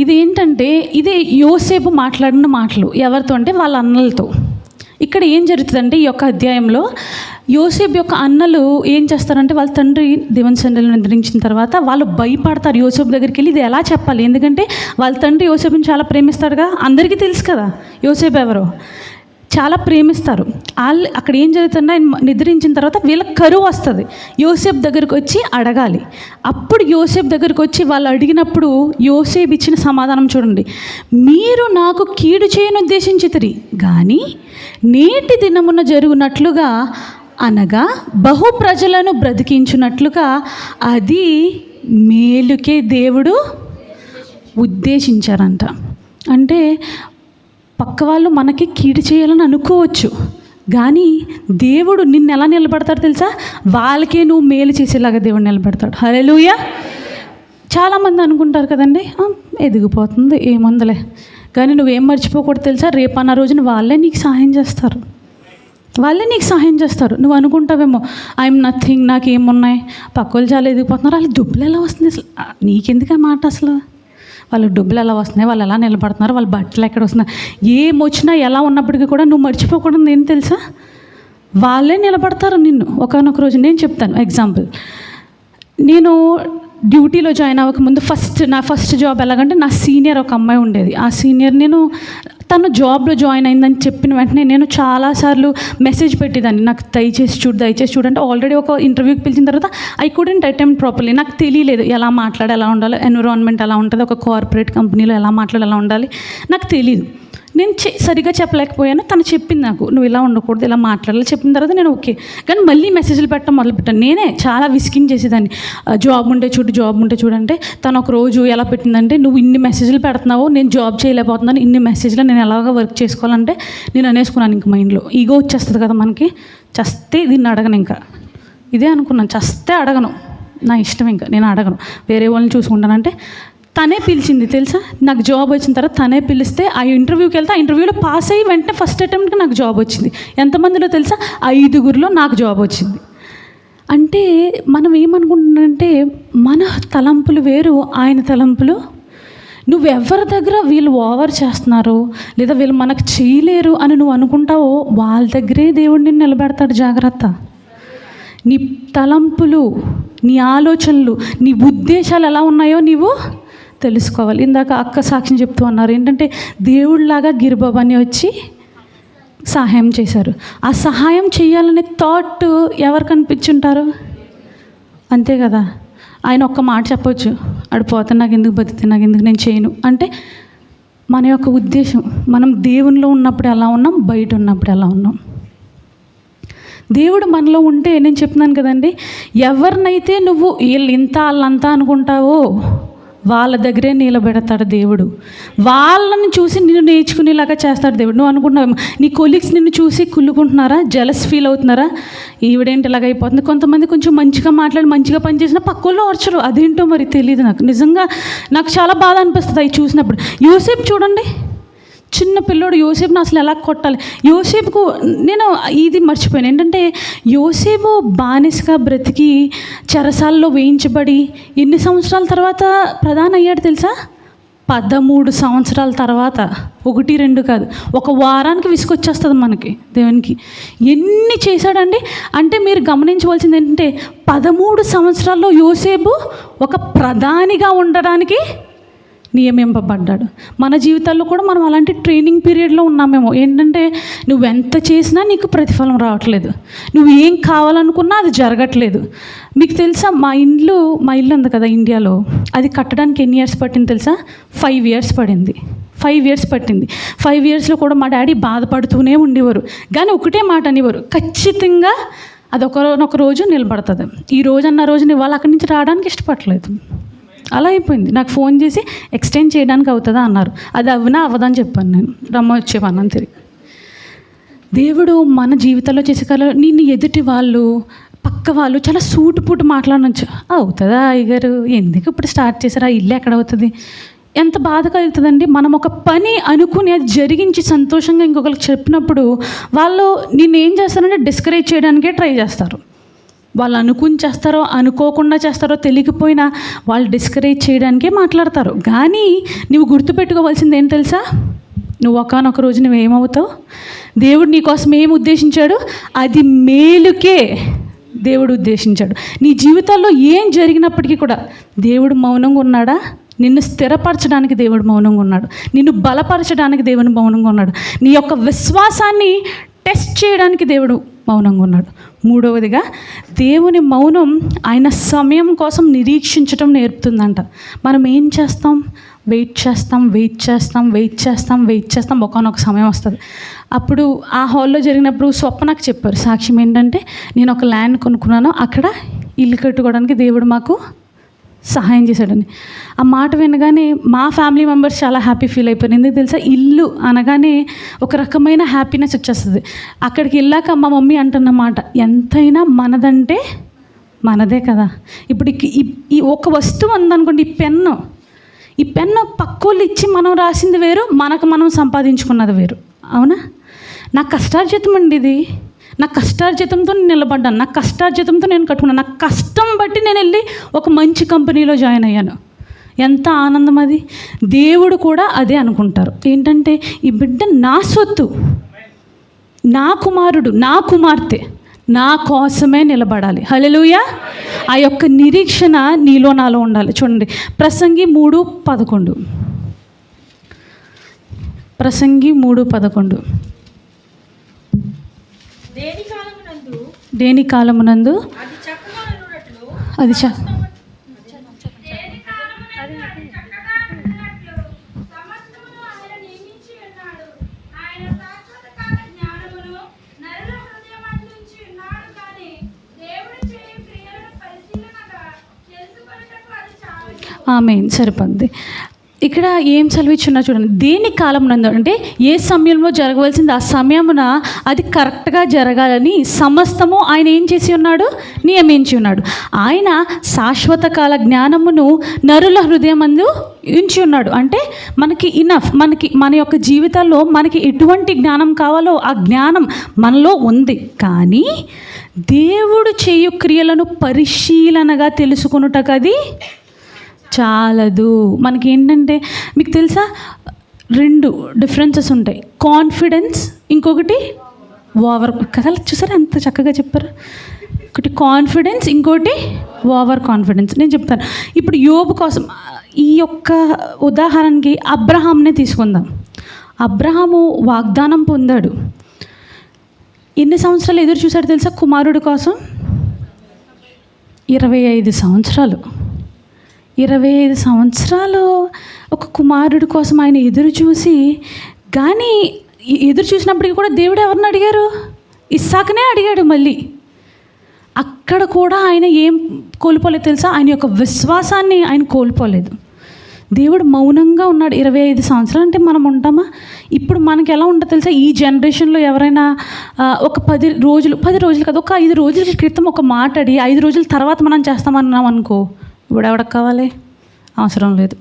ఇది ఏంటంటే ఇదే యోసేపు మాట్లాడిన మాటలు. ఎవరితో అంటే వాళ్ళ అన్నలతో. ఇక్కడ ఏం జరుగుతుందంటే ఈ యొక్క అధ్యాయంలో యోసేపు యొక్క అన్నలు ఏం చేస్తారంటే వాళ్ళ తండ్రి దివన్సండ్రులను నిద్రించిన తర్వాత వాళ్ళు భయపడతారు యోసేపు దగ్గరికి వెళ్ళి ఇది ఎలా చెప్పాలి. ఎందుకంటే వాళ్ళ తండ్రి యోసేపుని చాలా ప్రేమిస్తాడుగా, అందరికీ తెలుసు కదా యోసేపు ఎవరో, చాలా ప్రేమిస్తారు. వాళ్ళు అక్కడ ఏం జరుగుతుందో ఆయన నిద్రించిన తర్వాత వీళ్ళకి కరువు వస్తుంది. యోసేపు దగ్గరికి వచ్చి అడగాలి. అప్పుడు యోసేపు దగ్గరికి వచ్చి వాళ్ళు అడిగినప్పుడు యోసేపు ఇచ్చిన సమాధానం చూడండి. మీరు నాకు కీడు చేయని ఉద్దేశించితిరి కానీ నేటి దినమున జరుగునట్లుగా అనగా బహు ప్రజలను బ్రతికించున్నట్లుగా అది మేలుకే దేవుడు ఉద్దేశించారంట. అంటే పక్క వాళ్ళు మనకి కీడు చేయాలని అనుకోవచ్చు, కానీ దేవుడు నిన్ను ఎలా నిలబడతాడు తెలుసా? వాళ్ళకే నువ్వు మేలు చేసేలాగా దేవుడు నిలబడతాడు. హల్లెలూయా. చాలామంది అనుకుంటారు కదండి, ఎదిగిపోతుంది ఏముందలే, కానీ నువ్వేం మర్చిపోకూడదు తెలుసా? రేపన్న రోజున వాళ్ళే నీకు సహాయం చేస్తారు. వాళ్ళే నీకు సహాయం చేస్తారు. నువ్వు అనుకుంటావేమో ఐఎమ్ నథింగ్, నాకేమున్నాయి, పక్క వాళ్ళు చాలా ఎదిగిపోతున్నారు, వాళ్ళకి డబ్బులు ఎలా వస్తుంది అసలు? నీకెందుకు ఆ మాట అసలు? వాళ్ళకి డబ్బులు ఎలా వస్తున్నాయి, వాళ్ళు ఎలా నిలబడుతున్నారు, వాళ్ళ బట్టలు ఎక్కడ వస్తున్నాయి, ఏమొచ్చినా ఎలా ఉన్నప్పటికీ కూడా నువ్వు మర్చిపోకూడదు ఏంటి తెలుసా? వాళ్ళే నిలబడతారు నిన్ను ఒకనొక రోజు. నేను చెప్తాను ఎగ్జాంపుల్. నేను డ్యూటీలో జాయిన్ అవ్వకముందు నా ఫస్ట్ జాబ్ ఎలాగంటే నా సీనియర్ ఒక అమ్మాయి ఉండేది. ఆ సీనియర్ తను జాబ్లో జాయిన్ అయిందని చెప్పిన వెంటనే నేను చాలాసార్లు మెసేజ్ పెట్టేదాన్ని, నాకు దయచేసి చూడు అంటే ఆల్రెడీ ఒక ఇంటర్వ్యూకి పిలిచిన తర్వాత ఐ కుడెంట్ అటెంప్ట్ ప్రాపర్లీ. నాకు తెలియలేదు ఎలా మాట్లాడాలి, ఎలా ఉండాలి, ఎన్విరాన్మెంట్ ఎలా ఉంటుంది, ఒక కార్పొరేట్ కంపెనీలో ఎలా మాట్లాడాలి, ఎలా ఉండాలి నాకు తెలియదు. నేను సరిగ్గా చెప్పలేకపోయాను. తను చెప్పింది నాకు, నువ్వు ఇలా ఉండకూడదు, ఇలా మాట్లాడాలి చెప్పిన తర్వాత నేను ఓకే. కానీ మళ్ళీ మెసేజ్లు పెట్టడం మొదలుపెట్టాను. నేనే చాలా విసికింగ్ చేసేదాన్ని. జాబ్ ఉంటే చూడంటే తను ఒక రోజు ఎలా పెట్టిందంటే, నువ్వు ఇన్ని మెసేజ్లు పెడుతున్నావు, నేను జాబ్ చేయలేకపోతున్నాను, ఇన్ని మెసేజ్లు నేను ఎలాగ వర్క్ చేసుకోవాలంటే నేను అనేసుకున్నాను. ఇంక మైండ్లో ఈగో వచ్చేస్తుంది కదా మనకి, చస్తే దీన్ని అడగను, ఇంకా ఇదే అనుకున్నాను, చస్తే అడగను, నా ఇష్టం, ఇంకా నేను అడగను, వేరే వాళ్ళని చూసుకుంటానంటే. తనే పిలిచింది తెలుసా, నాకు జాబ్ వచ్చిన తర్వాత తనే పిలిస్తే ఆ ఇంటర్వ్యూకి వెళ్తే ఆ ఇంటర్వ్యూలో పాస్ అయ్యి వెంటనే ఫస్ట్ అటెంప్ట్కి నాకు జాబ్ వచ్చింది. ఎంతమందిలో తెలుసా? 5గురిలో నాకు జాబ్ వచ్చింది. అంటే మనం ఏమనుకుంటున్నామంటే మన తలంపులు వేరు, ఆయన తలంపులు. నువ్వెవరి దగ్గర వీళ్ళు ఓవర్ చేస్తున్నారు లేదా వీళ్ళు మనకు చేయలేరు అని నువ్వు అనుకుంటావో వాళ్ళ దగ్గరే దేవుడు నిన్ను నిలబెడతాడు. జాగ్రత్త. నీ తలంపులు, నీ ఆలోచనలు, నీ ఉద్దేశాలు ఎలా ఉన్నాయో నీవు తెలుసుకోవాలి. ఇందాక అక్క సాక్ష్యం చెప్తూ అన్నారు ఏంటంటే దేవుడిలాగా గిరిబాబాని వచ్చి సహాయం చేశారు. ఆ సహాయం చేయాలనే థాట్ ఎవరు కనిపించుంటారు? అంతే కదా. ఆయన ఒక్క మాట చెప్పొచ్చు, ఆడిపోతే నాకు ఎందుకు బతికితే నాకు ఎందుకు, నేను చేయను అంటే మన యొక్క ఉద్దేశం. మనం దేవునిలో ఉన్నప్పుడు ఎలా ఉన్నాం, బయట ఉన్నప్పుడు ఎలా ఉన్నాం. దేవుడు మనలో ఉంటే నేను చెప్తున్నాను కదండి, ఎవరినైతే నువ్వు వీళ్ళు ఇంత వాళ్ళంతా అనుకుంటావో వాళ్ళ దగ్గరే నిలబెడతాడు దేవుడు. వాళ్ళని చూసి నిన్ను నేర్చుకునేలాగా చేస్తాడు దేవుడు. నువ్వు అనుకుంటున్నావు నీ కొలీగ్స్ నిన్ను చూసి కుళ్ళుకుంటున్నారా, జెలస్ ఫీల్ అవుతున్నారా, ఈవిడేంటి ఇలాగ అయిపోతుంది. కొంతమంది కొంచెం మంచిగా మాట్లాడి మంచిగా పనిచేసినా పక్కల్లో ఓర్చరు, అదేంటో మరి తెలియదు నాకు. నిజంగా నాకు చాలా బాధ అనిపిస్తుంది అవి చూసినప్పుడు. యోసేపు చూడండి, చిన్న పిల్లోడు, యోసేపుని అసలు ఎలా కొట్టాలి. యోసేపుకు నేను ఇది మర్చిపోయాను ఏంటంటే, యోసేపు బానిసగా బ్రతికి చెరసాల్లో వేయించబడి ఎన్ని సంవత్సరాల తర్వాత ప్రధాన అయ్యాడు తెలుసా? 13 సంవత్సరాల తర్వాత. 1, 2 కాదు, ఒక వారానికి విసుకొచ్చేస్తుంది మనకి దేవునికి. ఎన్ని చేశాడండి అంటే మీరు గమనించవలసింది ఏంటంటే 13 సంవత్సరాల్లో యోసేపు ఒక ప్రధానిగా ఉండడానికి నియమింపబడ్డాడు. మన జీవితాల్లో కూడా మనం అలాంటి ట్రైనింగ్ పీరియడ్లో ఉన్నామేమో. ఏంటంటే నువ్వెంత చేసినా నీకు ప్రతిఫలం రావట్లేదు, నువ్వు ఏం కావాలనుకున్నా అది జరగట్లేదు. మీకు తెలుసా మా ఇల్లు ఉంది కదా ఇండియాలో, అది కట్టడానికి ఎన్ని ఇయర్స్ పట్టింది తెలుసా? 5 ఇయర్స్ పడింది. 5 ఇయర్స్ పట్టింది. 5 ఇయర్స్లో కూడా మా డాడీ బాధపడుతూనే ఉండేవారు, కానీ ఒకటే మాట అనేవారు, ఖచ్చితంగా అది ఒకనొక రోజు నిలబడుతుంది. ఈ రోజు అన్న రోజుని వాళ్ళు అక్కడి నుంచి రావడానికి ఇష్టపడలేదు. అలా అయిపోయింది. నాకు ఫోన్ చేసి ఎక్స్టెండ్ చేయడానికి అవుతుందా అన్నారు. అది అవ్వదని చెప్పాను నేను, రమ్మ వచ్చేవాన్నాను తిరిగి. దేవుడు మన జీవితంలో చేసే కాలం నిన్ను ఎదుటి వాళ్ళు, పక్క వాళ్ళు చాలా సూటుపూటు మాట్లాడనొచ్చు. అవుతుందా అయ్యగారు, ఎందుకు ఇప్పుడు స్టార్ట్ చేశారా, ఇల్లు ఎక్కడ అవుతుంది, ఎంత బాధ కలుగుతుందండి. మనం ఒక పని అనుకుని అది జరిగించి సంతోషంగా ఇంకొకరికి చెప్పినప్పుడు వాళ్ళు నిన్ను ఏం చేస్తారంటే డిస్కరేజ్ చేయడానికే ట్రై చేస్తారు. వాళ్ళు అనుకుని చేస్తారో అనుకోకుండా చేస్తారో తెలియకపోయినా వాళ్ళు డిస్కరేజ్ చేయడానికే మాట్లాడతారు. కానీ నువ్వు గుర్తుపెట్టుకోవాల్సింది ఏంటి తెలుసా, నువ్వు ఒకానొక రోజు నువ్వేమవుతావు, దేవుడు నీకోసం ఏం ఉద్దేశించాడు అది మేలుకే దేవుడు ఉద్దేశించాడు. నీ జీవితాల్లో ఏం జరిగినప్పటికీ కూడా దేవుడు మౌనంగా ఉన్నాడా? నిన్ను స్థిరపరచడానికి దేవుడు మౌనంగా ఉన్నాడు. నిన్ను బలపరచడానికి దేవుడు మౌనంగా ఉన్నాడు. నీ యొక్క విశ్వాసాన్ని టెస్ట్ చేయడానికి దేవుడు మౌనంగా ఉన్నాడు. మూడవదిగా దేవుని మౌనం ఆయన సమయం కోసం నిరీక్షించడం నేర్పుతుందంట. మనం ఏం చేస్తాం, వెయిట్ చేస్తాం. ఒకనొక సమయం వస్తుంది. అప్పుడు ఆ హాల్లో జరిగినప్పుడు స్వప్నకు చెప్పారు సాక్ష్యం ఏంటంటే, నేను ఒక ల్యాండ్ కొనుక్కున్నాను, అక్కడ ఇల్లు కట్టుకోవడానికి దేవుడు మాకు సహాయం చేశాడని. ఆ మాట వినగానే మా ఫ్యామిలీ మెంబర్స్ చాలా హ్యాపీ ఫీల్ అయిపోయారు. ఎందుకు తెలుసా, ఇల్లు అనగానే ఒక రకమైన హ్యాపీనెస్ వచ్చేస్తుంది. అక్కడికి వెళ్ళాక మా మమ్మీ అంటున్నమాట, ఎంతైనా మనదంటే మనదే కదా. ఇప్పుడు ఈ ఒక వస్తువు ఉందనుకోండి, ఈ పెన్ను పక్కోళ్ళు ఇచ్చి మనం రాసింది వేరు, మనకు మనం సంపాదించుకున్నది వేరు. అవునా? నా కష్టార్జితం అండి ఇది. నా కష్టార్జితంతో నేను నిలబడ్డాను, నా కష్టార్జితంతో నేను కట్టుకున్నాను, నా కష్టం బట్టి నేను వెళ్ళి ఒక మంచి కంపెనీలో జాయిన్ అయ్యాను. ఎంత ఆనందం అది. దేవుడు కూడా అదే అనుకుంటారు. ఏంటంటే ఈ బిడ్డ నా సొత్తు, నా కుమారుడు, నా కుమార్తె నా కోసమే నిలబడాలి. హల్లెలూయా. ఆ యొక్క నిరీక్షణ నీలో నాలో ఉండాలి. చూడండి, ప్రసంగి 3:11. ప్రసంగి 3:11. దేని కాలమునందు అది ఆమేన్. సరిపోద్ది. ఇక్కడ ఏం చదివించున్నా చూడండి, దేని కాలమునందు అంటే ఏ సమయంలో జరగవలసింది ఆ సమయమున అది కరెక్ట్గా జరగాలని సమస్తము ఆయన ఏం చేసి ఉన్నాడు, నియమించి ఉన్నాడు. ఆయన శాశ్వత కాల జ్ఞానమును నరుల హృదయమందు ఉంచి ఉన్నాడు. అంటే మనకి ఇనఫ్, మన యొక్క జీవితాల్లో మనకి ఎటువంటి జ్ఞానం కావాలో ఆ జ్ఞానం మనలో ఉంది. కానీ దేవుడు చేయు క్రియలను పరిశీలనగా తెలుసుకొనుటకు అది చాలదు. మనకి ఏంటంటే, మీకు తెలుసా 2 డిఫరెన్సెస్ ఉంటాయి, కాన్ఫిడెన్స్, ఇంకొకటి ఓవర్. కదా చూసారా ఎంత చక్కగా చెప్పారు. ఒకటి కాన్ఫిడెన్స్, ఇంకోటి ఓవర్ కాన్ఫిడెన్స్. నేను చెప్తాను. ఇప్పుడు యోబు కోసం ఈ యొక్క ఉదాహరణకి అబ్రహాంనే తీసుకుందాం. అబ్రహాము వాగ్దానం పొందాడు. ఎన్ని సంవత్సరాలు ఎదురు చూశాడు తెలుసా కుమారుడి కోసం? 25 సంవత్సరాలు. 25 సంవత్సరాలు ఒక కుమారుడి కోసం ఆయన ఎదురు చూసి, కానీ ఎదురు చూసినప్పటికీ కూడా దేవుడు ఎవరిని అడిగారు? ఇస్సాకునే అడిగాడు. మళ్ళీ అక్కడ కూడా ఆయన ఏం కోల్పోలేదు తెలుసా? ఆయన యొక్క విశ్వాసాన్ని ఆయన కోల్పోలేదు. దేవుడు మౌనంగా ఉన్నాడు 25 సంవత్సరాలు. అంటే మనం ఉంటామా? ఇప్పుడు మనకి ఎలా ఉంటుంది తెలుసా? ఈ జనరేషన్లో ఎవరైనా ఒక 10 రోజులు కాదు, ఒక 5 రోజుల క్రితం ఒక మాట అడిగి 5 రోజుల తర్వాత మనం చేస్తామన్నాం అనుకో, ఇప్పుడు ఎవరికి కావాలి? అవసరం లేదు.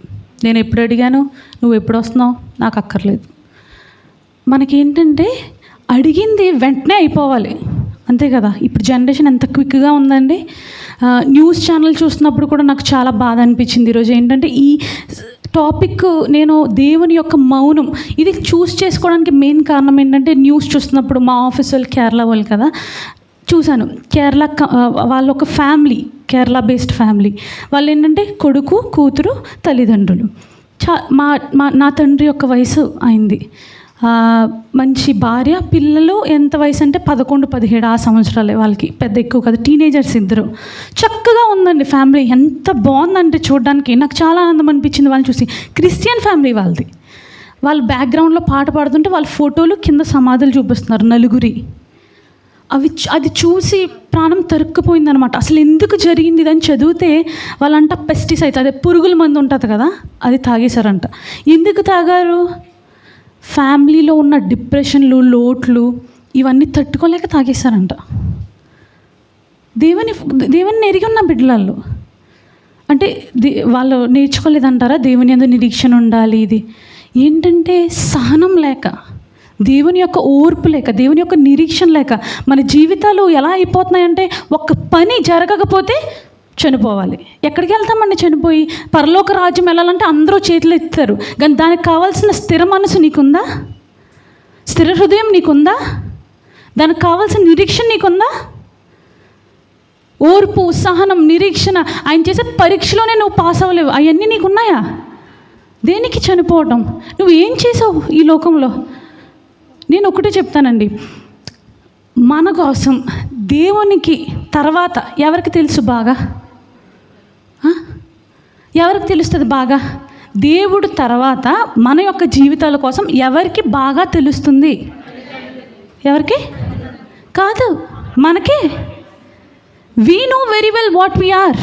నేను ఎప్పుడు అడిగాను, నువ్వు ఎప్పుడు వస్తున్నావు, నాకు అక్కర్లేదు. మనకేంటంటే అడిగింది వెంటనే అయిపోవాలి, అంతే కదా. ఇప్పుడు జనరేషన్ ఎంత క్విక్గా ఉందండి. న్యూస్ ఛానల్ చూస్తున్నప్పుడు కూడా నాకు చాలా బాధ అనిపించింది ఈరోజు. ఏంటంటే ఈ టాపిక్ నేను దేవుని యొక్క మౌనం ఇది చూస్ చేసుకోవడానికి మెయిన్ కారణం ఏంటంటే, న్యూస్ చూస్తున్నప్పుడు మా ఆఫీస్ వాళ్ళు కేరళ వాళ్ళు కదా, చూశాను. కేరళ వాళ్ళ ఒక ఫ్యామిలీ, కేరళ బేస్డ్ ఫ్యామిలీ. వాళ్ళు ఏంటంటే కొడుకు, కూతురు, తల్లిదండ్రులు. నా తండ్రి యొక్క వయసు అయింది, మంచి భార్య, పిల్లలు ఎంత వయసు అంటే 11-17 ఆ సంవత్సరాలే వాళ్ళకి, పెద్ద ఎక్కువ కాదు, టీనేజర్స్ ఇద్దరు. చక్కగా ఉందండి ఫ్యామిలీ, ఎంత బాగుందంటే చూడడానికి నాకు చాలా ఆనందం అనిపించింది వాళ్ళని చూసి. క్రిస్టియన్ ఫ్యామిలీ వాళ్ళది. వాళ్ళ బ్యాక్గ్రౌండ్లో పాట పాడుతుంటే వాళ్ళ ఫోటోలు కింద సమాధులు చూపిస్తున్నారు, నలుగురి. అది చూసి ప్రాణం తరుక్కుపోయిందనమాట. అసలు ఎందుకు జరిగింది ఇదని చదివితే వాళ్ళంట పెస్టిసైడ్స్, అదే పురుగుల మందు ఉంటుంది కదా, అది తాగేశారంట. ఎందుకు తాగారు? ఫ్యామిలీలో ఉన్న డిప్రెషన్లు, లోట్లు, ఇవన్నీ తట్టుకోలేక తాగేశారంట. దేవుని ఎరిగి ఉన్న బిడ్డలలో అంటే వాళ్ళు నేర్చుకోలేదంటారా? దేవుని యందు నిరీక్షణ ఉండాలి. ఇది ఏంటంటే సహనం లేక, దేవుని యొక్క ఓర్పు లేక, దేవుని యొక్క నిరీక్షణ లేక మన జీవితాలు ఎలా అయిపోతున్నాయంటే, ఒక్క పని జరగకపోతే చనిపోవాలి. ఎక్కడికి వెళ్తామండి చనిపోయి? పరలోక రాజ్యం వెళ్ళాలంటే అందరూ చేతులు ఎత్తారు, కానీ దానికి కావాల్సిన స్థిర మనసు నీకుందా? స్థిర హృదయం నీకుందా? దానికి కావాల్సిన నిరీక్షణ నీకుందా? ఓర్పు, సహనం, నిరీక్షణ, ఆయన చేసే పరీక్షలోనే నువ్వు పాస్ అవ్వలేవు. అవన్నీ నీకున్నాయా? దేనికి చనిపోవటం? నువ్వు ఏం చేసావు ఈ లోకంలో? నేను ఒకటే చెప్తానండి, మన కోసం దేవునికి తర్వాత ఎవరికి తెలుసు బాగా? ఎవరికి తెలుస్తుంది బాగా? దేవుడు తర్వాత మన యొక్క జీవితాల కోసం ఎవరికి బాగా తెలుస్తుంది? ఎవరికి? కాదు, మనకే. We know very well what we are.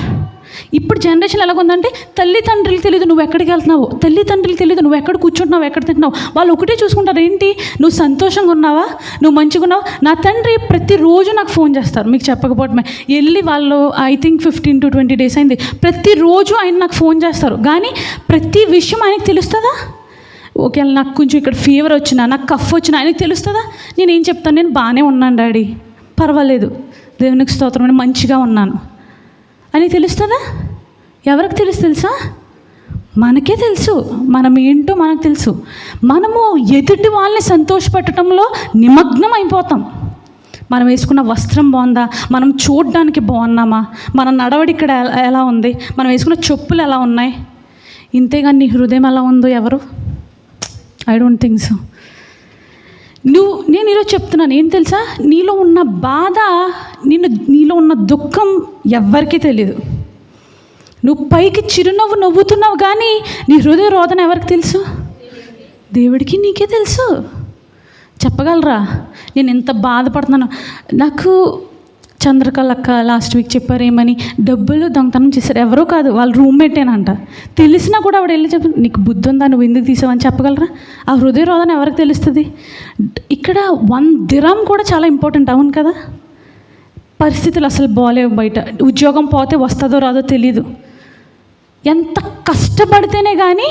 ఇప్పుడు జనరేషన్ ఎలాగుందంటే, తల్లిదండ్రులు తెలియదు నువ్వు ఎక్కడికి వెళ్తున్నావు, తల్లిదండ్రులు తెలియదు నువ్వు ఎక్కడ కూర్చుంటున్నావు, ఎక్కడ తింటున్నావు. వాళ్ళు ఒకటే చూసుకుంటారు, ఏంటి నువ్వు సంతోషంగా ఉన్నావా, నువ్వు మంచిగా ఉన్నావా. నా తండ్రి ప్రతిరోజు నాకు ఫోన్ చేస్తారు, మీకు చెప్పకపోవటమే. వెళ్ళి వాళ్ళు ఐ థింక్ 15 to 20 days అయింది, ప్రతిరోజు ఆయన నాకు ఫోన్ చేస్తారు. కానీ ప్రతి విషయం ఆయనకు తెలుస్తుందా? ఒకవేళ నాకు కొంచెం ఇక్కడ ఫీవర్ వచ్చినా, నాకు కఫ్ వచ్చినా ఆయనకు తెలుస్తుందా? నేనేం చెప్తాను, నేను బాగానే ఉన్నాను డాడీ, పర్వాలేదు, దేవునికి స్తోత్రం, అని మంచిగా ఉన్నాను అని తెలుస్తుందా? ఎవరికి తెలుసా? మనకే తెలుసు. మనం ఏంటో మనకు తెలుసు. మనము ఎదుటి వాళ్ళని సంతోషపెట్టడంలో నిమగ్నం అయిపోతాం. మనం వేసుకున్న వస్త్రం బాగుందా, మనం చూడడానికి బాగున్నామా, మన నడవడి ఇక్కడ ఎలా ఉంది, మనం వేసుకున్న చెప్పులు ఎలా ఉన్నాయి, ఇంతేగాని నీ హృదయం ఎలా ఉందో ఎవరు? I don't think so. నేను ఈరోజు చెప్తున్నాను, ఏం తెలుసా, నీలో ఉన్న బాధ, నీలో ఉన్న దుఃఖం ఎవ్వరికీ తెలియదు. నువ్వు పైకి చిరునవ్వు నవ్వుతున్నావు, కానీ నీ హృదయ రోదన ఎవరికి తెలుసు? దేవుడికి, నీకే తెలుసు. చెప్పగలరా నేను ఎంత బాధపడుతున్నాను? నాకు చంద్రకళక్క లాస్ట్ వీక్ చెప్పారు, ఏమని, డబ్బులు దొంగతనం చేశారు. ఎవరో కాదు, వాళ్ళ రూమ్మేటేనంట. తెలిసినా కూడా ఆవిడ వెళ్ళి చెప్పి, నీకు బుద్ధి ఉందా, నువ్వు ఎందుకు తీసావని చెప్పగలరా? ఆ హృదయ రోదన ఎవరికి తెలుస్తుంది? ఇక్కడ 1 dirham కూడా చాలా ఇంపార్టెంట్, అవును కదా. పరిస్థితులు అసలు బాగాలేవు, బయట ఉద్యోగం పోతే వస్తుందో రాదో తెలియదు. ఎంత కష్టపడితేనే కానీ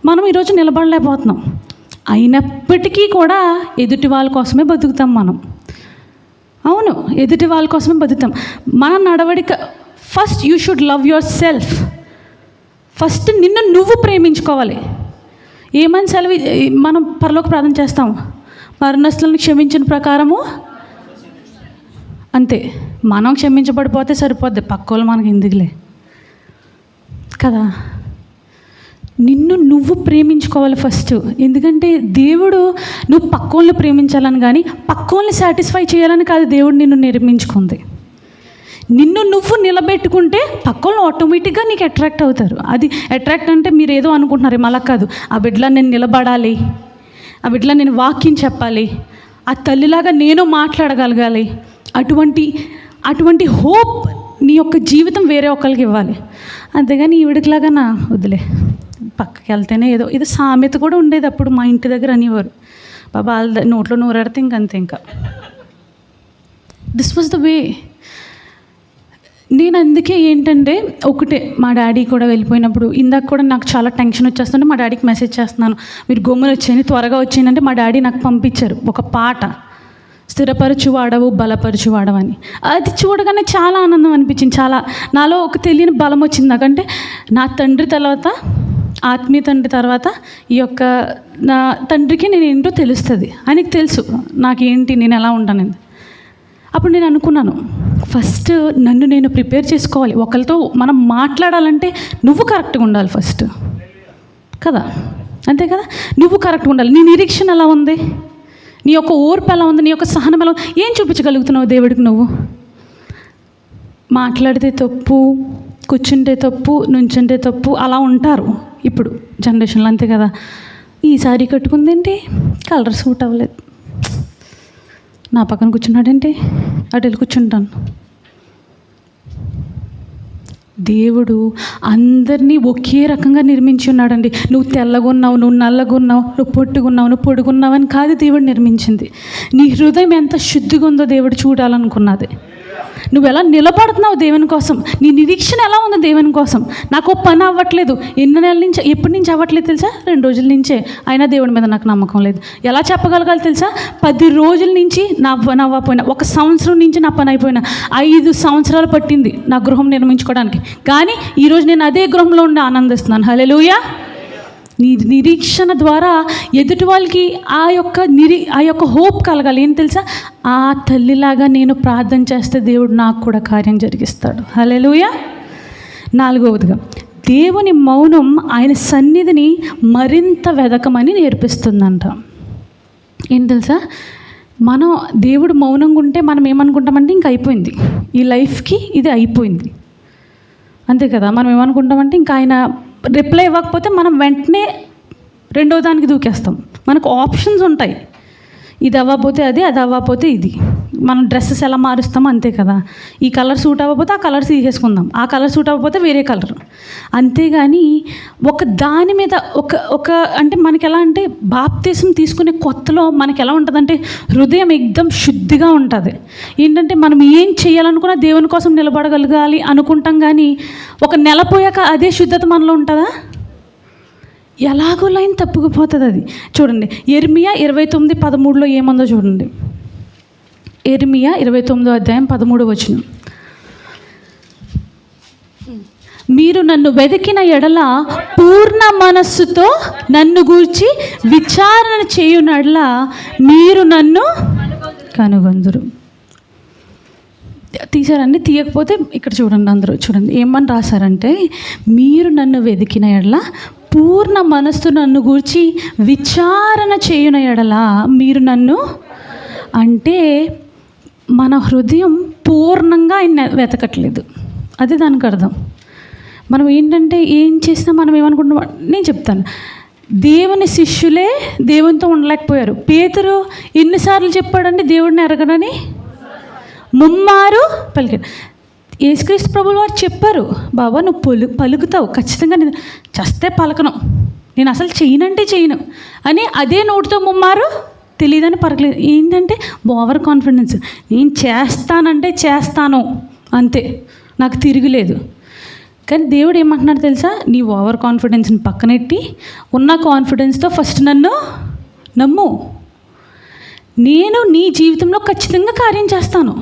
మనం ఈరోజు నిలబడలేకపోతున్నాం. అయినప్పటికీ కూడా ఎదుటి వాళ్ళ కోసమే బతుకుతాం మనం. అవును, ఎదుటి వాళ్ళ కోసమే బతుకుతాం. మన నడవడిక, first you should love your self. First నిన్ను నువ్వు ప్రేమించుకోవాలి. ఏమని మనం పరలోక ప్రార్థన చేస్తాం, మరణస్తులను క్షమించిన ప్రకారము, అంతే. మనం క్షమించబడిపోతే సరిపోద్ది, పక్కోళ్ళు మనకి ఎందుకులే కదా. నిన్ను నువ్వు ప్రేమించుకోవాలి ఫస్ట్. ఎందుకంటే దేవుడు నువ్వు పక్కోళ్ళని ప్రేమించాలని కానీ పక్కోళ్ళని సాటిస్ఫై చేయాలని కాదు దేవుడు నిన్ను నిర్మించుకుంది. నిన్ను నువ్వు నిలబెట్టుకుంటే పక్కోళ్ళు ఆటోమేటిక్గా నీకు అట్రాక్ట్ అవుతారు. అది అట్రాక్ట్ అంటే మీరు ఏదో అనుకుంటున్నారు, అలా కాదు. ఆ బిడ్డలో నేను నిలబడాలి, ఆ బిడ్డలో నేను వాక్యం చెప్పాలి, ఆ తల్లిలాగా నేను మాట్లాడగలగాలి, అటువంటి హోప్ నీ యొక్క జీవితం వేరే ఒకరికి ఇవ్వాలి. అంతేగాని ఈవిడికిలాగా నా వదిలే, పక్కకి వెళ్తేనే ఏదో సామెత కూడా ఉండేది అప్పుడు మా ఇంటి దగ్గర అనేవారు. బాబా వాళ్ళ నోట్లో నూరాడితే ఇంకంతే. ఇంకా దిస్ వాజ్ ద వే. నేను అందుకే ఏంటంటే ఒకటే, మా డాడీ కూడా వెళ్ళిపోయినప్పుడు ఇందాక కూడా నాకు చాలా టెన్షన్ వచ్చేస్తుంటే మా డాడీకి మెసేజ్ చేస్తున్నాను, మీరు గమ్మున వచ్చేయండి, త్వరగా వచ్చేయండి. మా డాడీ నాకు పంపించారు ఒక పాట, స్థిరపరచువాడవు బలపరచువాడవని. అది చూడగానే చాలా ఆనందం అనిపించింది. చాలా నాలో ఒక తెలియని బలం వచ్చింది. నాకంటే నా తండ్రి తర్వాత, ఆత్మీయ తండ్రి తర్వాత ఈ యొక్క నా తండ్రికి నేను ఏంటో తెలుస్తుంది. ఆయనకి తెలుసు నాకేంటి, నేను ఎలా ఉంటానని. అప్పుడు నేను అనుకున్నాను, ఫస్ట్ నన్ను నేను ప్రిపేర్ చేసుకోవాలి. ఒకరితో మనం మాట్లాడాలంటే నువ్వు కరెక్ట్గా ఉండాలి ఫస్ట్ కదా, అంతే కదా. నువ్వు కరెక్ట్గా ఉండాలి. నీ నిరీక్షణ ఎలా ఉంది, నీ యొక్క ఓర్పు ఎలా ఉంది, నీ యొక్క సహనం ఎలా ఉంది, ఏం చూపించగలుగుతున్నావు దేవుడికి? నువ్వు మాట్లాడితే తప్పు, కూర్చుంటే తప్పు, నుంచుంటే తప్పు, అలా ఉంటారు ఇప్పుడు జనరేషన్లో, అంతే కదా. ఈ సారీ కట్టుకుందేంటి, కలర్ సూట్ అవ్వలేదు, నా పక్కన కూర్చున్నాడేంటి, అటు వెళ్ళి కూర్చుంటాను. దేవుడు అందరినీ ఒకే రకంగా నిర్మించి ఉన్నాడండి. నువ్వు తెల్లగున్నావు, నువ్వు నల్లగున్నావు, నువ్వు పొట్టుగున్నావు, నువ్వు పొడుగున్నావు అని కాదు దేవుడు నిర్మించింది. నీ హృదయం ఎంత శుద్ధిగా ఉందో దేవుడు చూడాలనుకున్నది. నువ్వు ఎలా నిలబడుతున్నావు దేవుని కోసం, నీ నిరీక్షణ ఎలా ఉంది దేవుని కోసం. నాకు పని అవ్వట్లేదు, ఎన్ని నెలల నుంచి, ఎప్పటి నుంచి అవ్వట్లేదు తెలుసా? 2 రోజుల నుంచే. అయినా దేవుడి మీద నాకు నమ్మకం లేదు. ఎలా చెప్పగలగాలి తెలుసా? 10 రోజుల నుంచి నా పని అవ్వకపోయినా, 1 సంవత్సరం నుంచి నా పని అయిపోయినా, 5 సంవత్సరాలు పట్టింది నా గృహం నిర్మించుకోవడానికి. కానీ ఈరోజు నేను అదే గృహంలో ఉండి ఆనందిస్తున్నాను. హల్లెలూయా. నీ నిరీక్షణ ద్వారా ఎదుటి వాళ్ళకి ఆ యొక్క హోప్ కలగాలి. ఏం తెలుసా? ఆ తల్లిలాగా నేను ప్రార్థన చేస్తే దేవుడు నాకు కూడా కార్యం జరిగిస్తాడు. హల్లెలూయా. 4వదిగా, దేవుని మౌనం ఆయన సన్నిధిని మరింత వెదకమని నేర్పిస్తుందంట. ఏం తెలుసా? మనం దేవుడు మౌనంగా ఉంటే మనం ఏమనుకుంటామంటే ఇంక అయిపోయింది, ఈ లైఫ్కి ఇది అయిపోయింది, అంతే కదా. మనం ఏమనుకుంటామంటే ఇంకా ఆయన రిప్లై ఇవ్వకపోతే మనం వెంటనే 2వ దానికి దూకేస్తాం. మనకు ఆప్షన్స్ ఉంటాయి, ఇది అవ్వకపోతే అది, అది అవ్వకపోతే ఇది. మనం డ్రెస్సెస్ ఎలా మారుస్తామో అంతే కదా. ఈ కలర్ సూట్ అవ్వకపోతే ఆ కలర్ తీసేసుకుందాం, ఆ కలర్ సూట్ అవ్వకపోతే వేరే కలర్. అంతేగాని ఒక దాని మీద ఒక అంటే మనకి ఎలా అంటే బాప్తిసం తీసుకునే కొత్తలో మనకి ఎలా ఉంటుందంటే హృదయం ఎక్దం శుద్ధిగా ఉంటుంది. ఏంటంటే మనం ఏం చేయాలనుకున్నా దేవుని కోసం నిలబడగలగాలి అనుకుంటాం. కానీ ఒక నెల పోయాక అదే శుద్ధత మనలో ఉంటుందా? ఎలాగో లైన్ తప్పుకుపోతుంది అది. చూడండి, యెర్మియా 29:13 ఏముందో చూడండి. యెర్మియా 29:13. మీరు నన్ను వెతికిన ఎడల పూర్ణ మనస్సుతో నన్ను గూర్చి విచారణ చేయునడల మీరు నన్ను కనుగొందురు. తీసారండి? తీయకపోతే ఇక్కడ చూడండి, అందరూ చూడండి ఏమని రాశారంటే, మీరు నన్ను వెతికిన ఎడల పూర్ణ మనస్సు నన్ను గూర్చి విచారణ చేయున ఎడల మీరు నన్ను, అంటే మన హృదయం పూర్ణంగా ఆయన వెతకట్లేదు, అది దానికి అర్థం. మనం ఏంటంటే ఏం చేసినా మనం ఏమనుకుంటున్నాం, నేను చెప్తాను. దేవుని శిష్యులే దేవునితో ఉండలేకపోయారు. పేతురు ఎన్నిసార్లు చెప్పాడండి దేవుడిని ఎరగనని? 3 మారు పలికాడు. యేసుక్రీస్తు ప్రభువు వారు చెప్పారు, బాబా నువ్వు పలుకుతావు ఖచ్చితంగా, నేను చస్తే పలకను, నేను అసలు చేయనంటే చేయను అని అదే నోటితో 3 మారు తెలియదని పలకలేదు. ఏంటంటే ఓవర్ కాన్ఫిడెన్స్. నేను చేస్తానంటే చేస్తాను అంతే, నాకు తిరుగులేదు. కానీ దేవుడు ఏమంటున్నాడు తెలుసా? నీ ఓవర్ కాన్ఫిడెన్స్ని పక్కనెట్టి ఉన్న కాన్ఫిడెన్స్తో ఫస్ట్ నన్ను నమ్ము, నేను నీ జీవితంలో ఖచ్చితంగా కార్యం చేస్తాను.